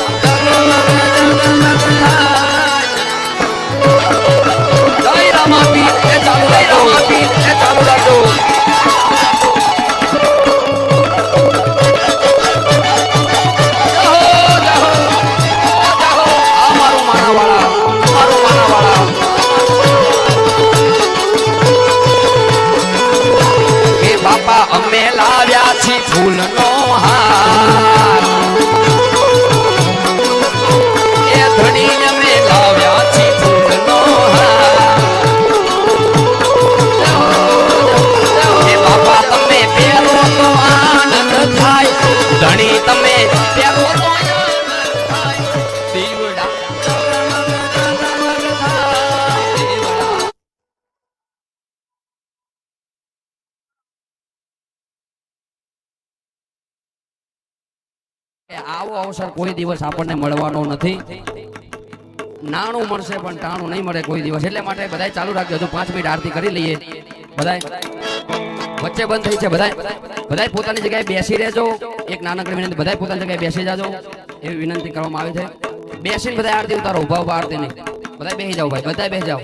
જય રામાપીર એ ચાલુ રાખો અમારું માનાવાડા એ બાપા અમે લાવ્યા છીએ ફૂલનો હાર ધણીને મે લાવ્યા છે ફૂલનો હાર એ બાપા તમે પહેરો તો આનંદ થાય ધણી તમે પહેરો તો આનંદ થાય દીવડા આવો અવસર કોઈ દિવસ આપણને મળવાનો નથી નાણું મળશે પણ ટાણું નહીં મળે કોઈ દિવસ એટલે માટે બધાય ચાલુ રાખજો હજુ 5 મિનિટ આરતી કરી લઈએ બધાય વચ્ચે બંધ થઈ છે બધાય પોતાની જગ્યાએ બેસી રહેજો એક નાનકડી વિનંતી બધાય પોતાની જગ્યાએ બેસી જાજો એવી વિનંતી કરવામાં આવે છે બેસીને બધાય આરતી ઉતારો ઉભા આરતી નહીં બધાય બેસી જાઓ ભાઈ બધાય બેસી જાઓ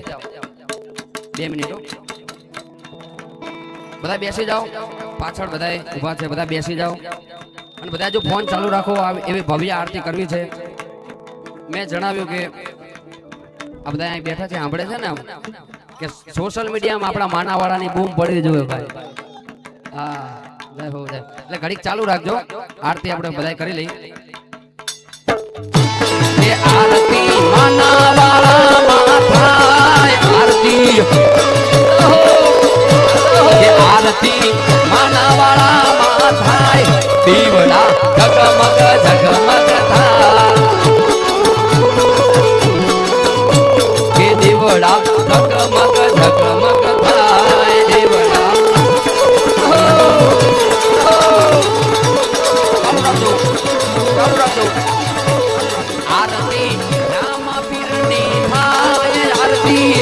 2 મિનિટ બધાય બેસી જાઓ પાછળ બધાય ઊભા છે બધા બેસી જાઓ અને બધા જો ફોન ચાલુ રાખો એવી ભવ્ય આરતી કરવી છે મેં જણાવ્યું કે આ બધા અહીં બેઠા છે સાંભળે છે ને કે સોશિયલ મીડિયામાં આપણા માનાવાડાની બૂમ પડવી જોઈએ ભાઈ હા જય હો જય એટલે ઘડીક ચાલુ રાખજો આરતી આપણે બધા કરી લઈ એ આરતી માનાવાડામાં થાય આરતી એ આરતી માનાવાડામાં થાય દીવડા ઝગમગ ઝગમગ થાય કે દીવડા ઝગમગ ઝગમગ થાય દીવડા આરતી રામા પીરની થાય આરતી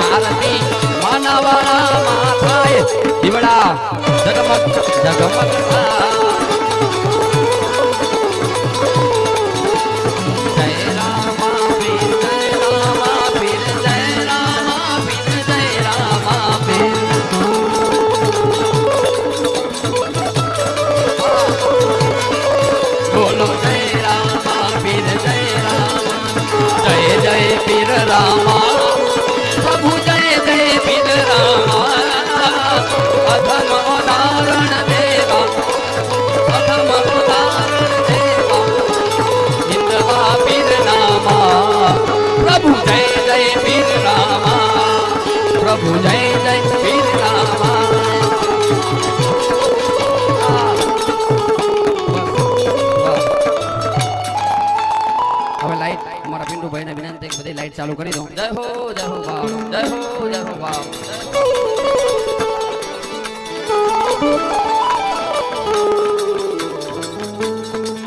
આરતી માનવરા માથાય દીવડા ઝગમગ ઝગમગ જય રામા પીર જય રામા પીર જય રામા પીર જય રામા પીર બોલો જય રામા પીર જય રામા જય જય પીર રામા પ્રભુ જય જય પીર રામા અધમ ઉદાહરણ દેવા અધમ ઉદાહરણ દેવા ઇન્દ્રવા પીર નામા પ્રભુ જય જય પીર રામા પ્રભુ જય જય પીર રામા હવે લાઈટ અમારા પિન્ટુભાઈ ને વિનંતી બધી લાઈટ ચાલુ કરી દો જય હો વાવ જય હો વાવ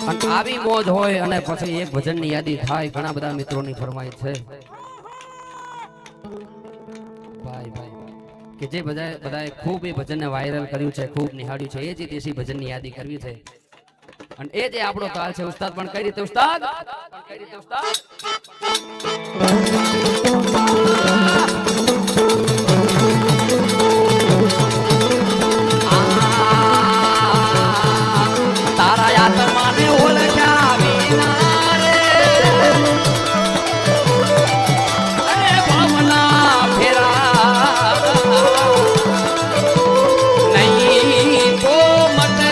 અને આવી મોજ હોય અને પછી એક ભજન ની યાદી થાય ઘણા બધા મિત્રોની ફરમાઈશ છે ભાઈ કે જે બધાએ ખૂબ એ ભજનને વાયરલ કર્યું છે ખૂબ નિહાળ્યું છે એ જ દેશી ભજનની યાદી કરવી છે અને એ જે આપણો તાલ છે ઉસ્તાદ પણ કઈ રીતે ઉસ્તાદ તારા આત્માને ઓળખ્યા વિના રે અરે ભાવના ફેરા નહીં તો મટે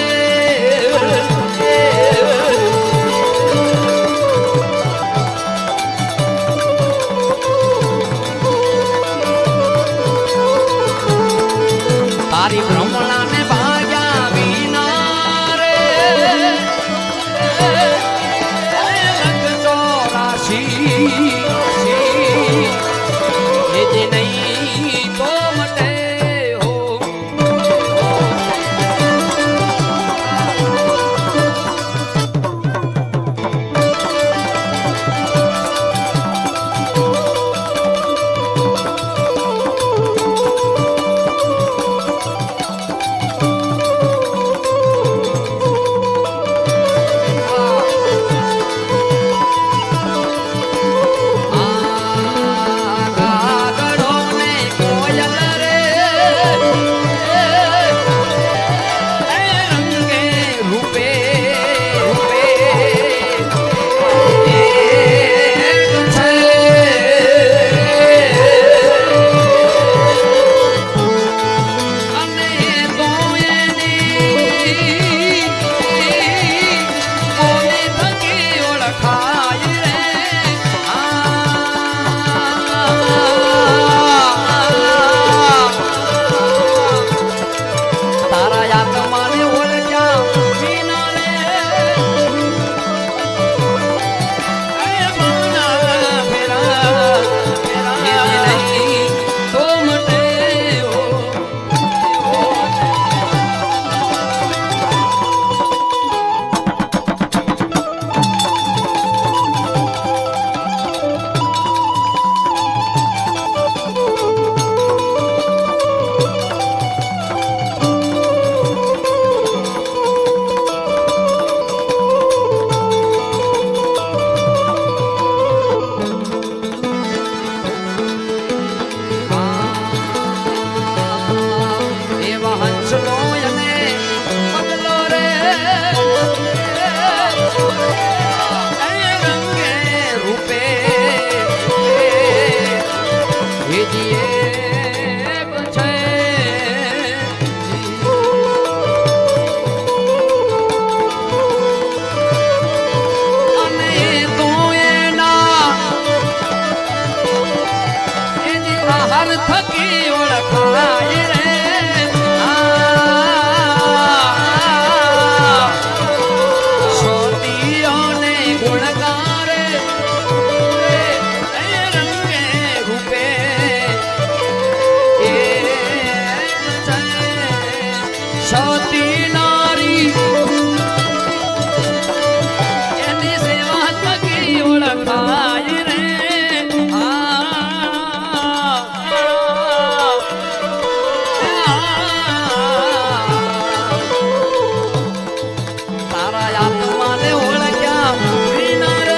મારા આત્માને ઓળખ્યા વિના રે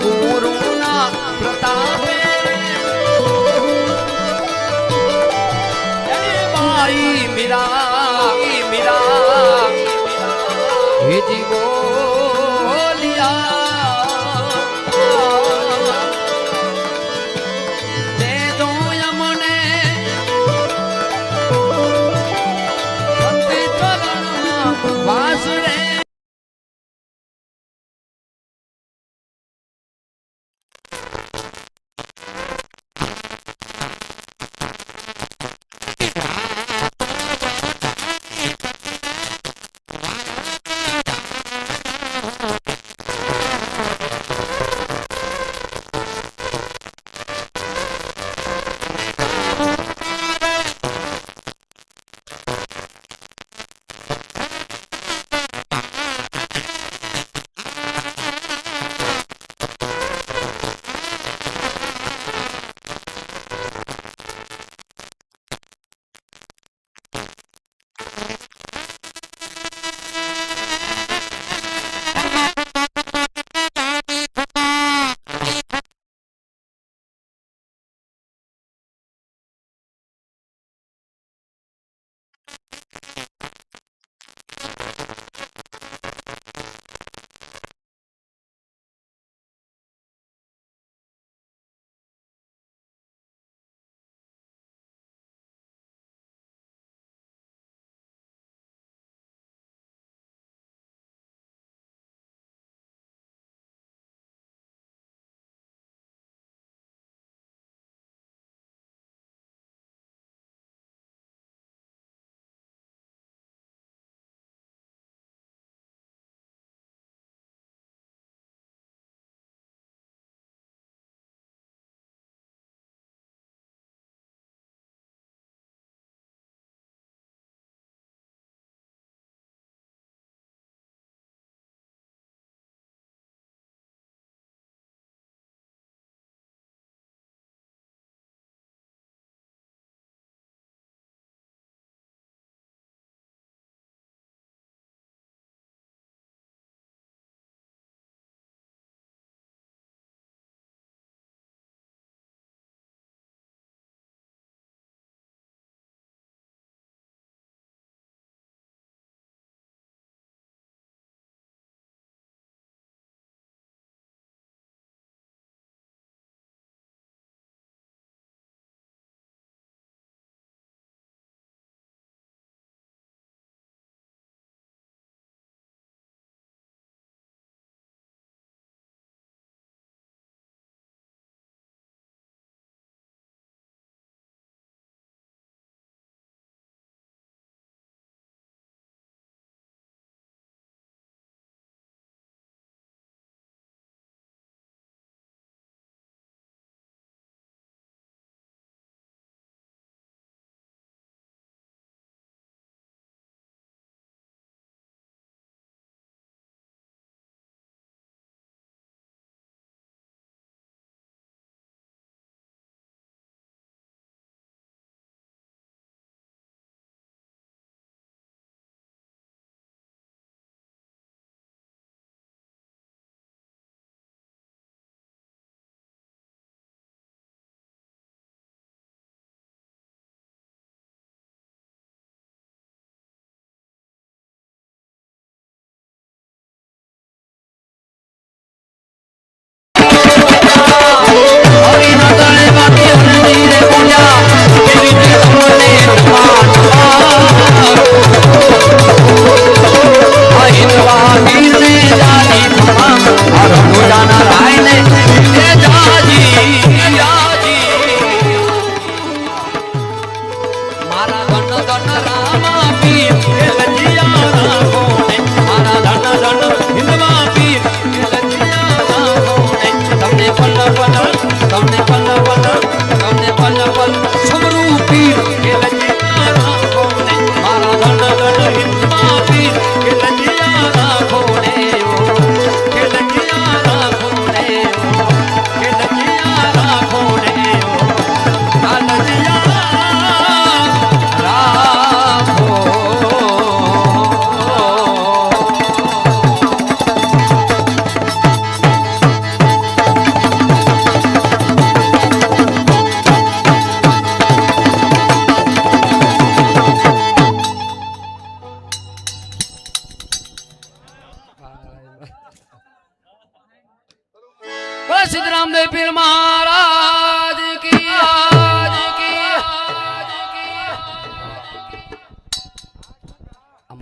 ગુરુના પ્રતાપે માઈ મીરા હેજી બોલિયા તે તો યમને સતી ચરણમાં વાસ રે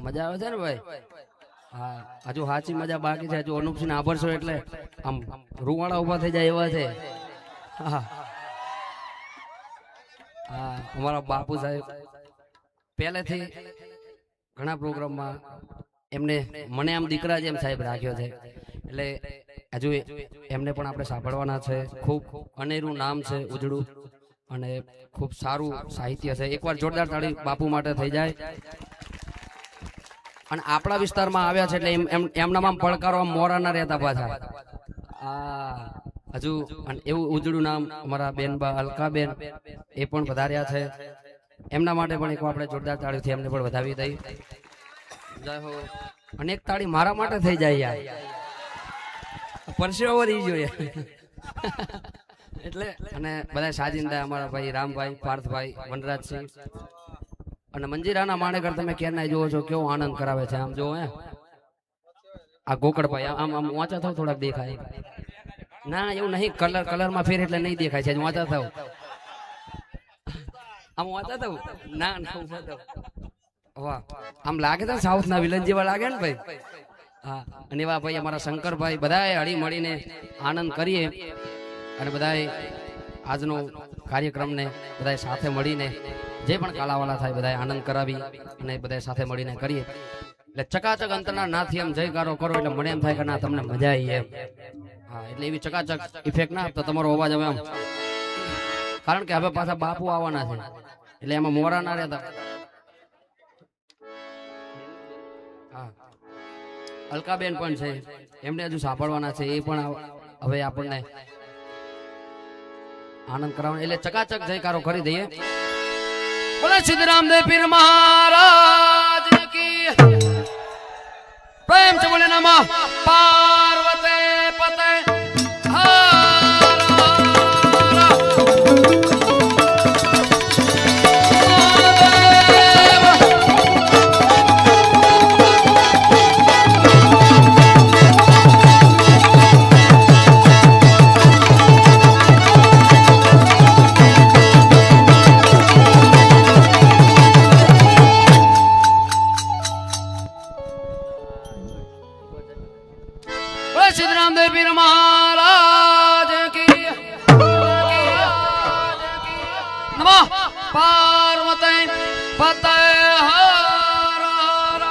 મજા આવે છે ને ભાઈ? હા, હજુ સાચી મજા બાકી છે. હજુ અનુપસિંહ આભરશો એટલે આમ રૂવાડા ઉભા થઈ જાય એવા છે. હા હા, અમારા બાપુ સાહેબ પહેલેથી ઘણા પ્રોગ્રામમાં એમને મને આમ દીકરા જેમ સાહેબ રાખ્યો છે. એટલે હજુ એમને પણ આપણે સાંભળવાના છે. ખૂબ અનેરું નામ છે ઉજળું અને ખૂબ સારું સાહિત્ય છે. એકવાર જોરદાર તાળી બાપુ માટે થઈ જાય. અને આપણા વિસ્તારમાં આવ્યા છે એટલે એમનામાં પડકારો મોરા ના રહેતા પાછા. હજુ એવું ઉજળું નામ અમારા બેનબા અલકાબેન એ પણ વધાર્યા છે. એમના માટે પણ એક આપણે જોરદાર તાળીથી એમને પણ વધાવી દઈ. જય હો. અને એક તાળી મારા માટે થઈ જાય યાર, પરસેવો રહી જોઈએ. એટલે અને બધા સાજિંદા અમારા ભાઈ રામભાઈ, પાર્થભાઈ, વનરાજસિંહ અને મંજીરાના માણેકર તમે ક્યારના જોવો છો કેવો આનંદ કરાવે છે. આમ જોવો હે આ ગોકળભાઈ આમ આમ વાંચા થાવ થોડાક દેખાય. ના એવું નહીં, કલરમાં ફેર એટલે નહીં દેખાય છે. વાંચા થાવ આમ વાંચા થાવ. ના ના ઉભા થાવ. વાહ, આમ લાગે છે સાઉથ ના વિલન જેવા લાગે ને ભાઈ. હા, અને એવા ભાઈ અમારા શંકરભાઈ બધાએ હળી મળીને આનંદ કરીએ અને બધાએ આજનો કાર્યક્રમને બધાએ સાથે મળીને જે પણ કાલાવાલા થાય બધાએ આનંદ કરાવી અને બધાએ સાથે મળીને કરીએ. એટલે ચકાચક અંતરના નાથી એમ જયકારો કરો એટલે મને એમ થાય કે ના તમને મજા આવી એમ. હા, એટલે એવી ચકાચક ઇફેક્ટ ના આપતો તમારો અવાજ હવે આમ, કારણ કે હવે પાછા બાપુ આવવાના છે એટલે એમાં મોરા ના રહેતા. હા, અલકાબેન પણ છે, એમને હજુ સાંભળવાના છે. એ પણ હવે આપણને આનંદ કરાવવાનો એટલે ચકાચક જયકારો કરી દઈએ. બોલે સિદ્ધરામદેવ પીર મહારાજ કી પ્રેમ છે. બોલે નમઃ પાર્વતે પતે સિદ્ધરામદેવ પીર મહારાજ કી નમઃ પાર્વતે પતે હર હર.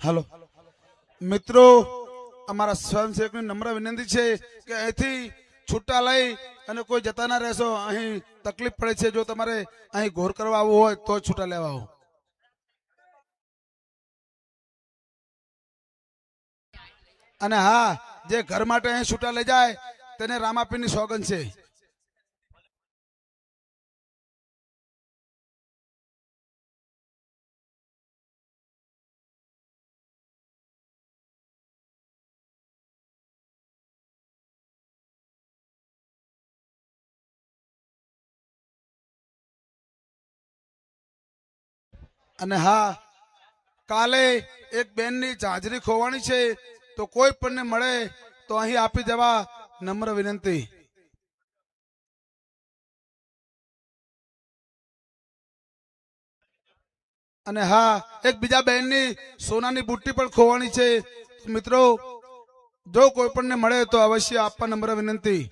હાલો મિત્રો, અમારા સ્વયંસેવકની નમ્ર વિનંતી છે કે અહીંથી છૂટા લઈ અને કોઈ જતા ના રહેશો. અહીં તકલીફ પડે છે. જો તમારે અહીં ઘોર કરવા આવવું હોય તો છૂટા લેવા આવો. અને હા, જે ઘર માટે અહીં છૂટા લઈ જાય તેને રામાપીરની સોગંદ છે. અને હા, કાલે એક બેનની હાજરી ખોવાની છે, તો કોઈ પણ મળે તો અહીં આપી દેવા નમ્ર વિનંતી. અને હા, એક બીજા બહેનની સોનાની બુટ્ટી પણ ખોવાની છે. મિત્રો, જો કોઈ પણ મળે તો અવશ્ય આપવા નમ્ર વિનંતી.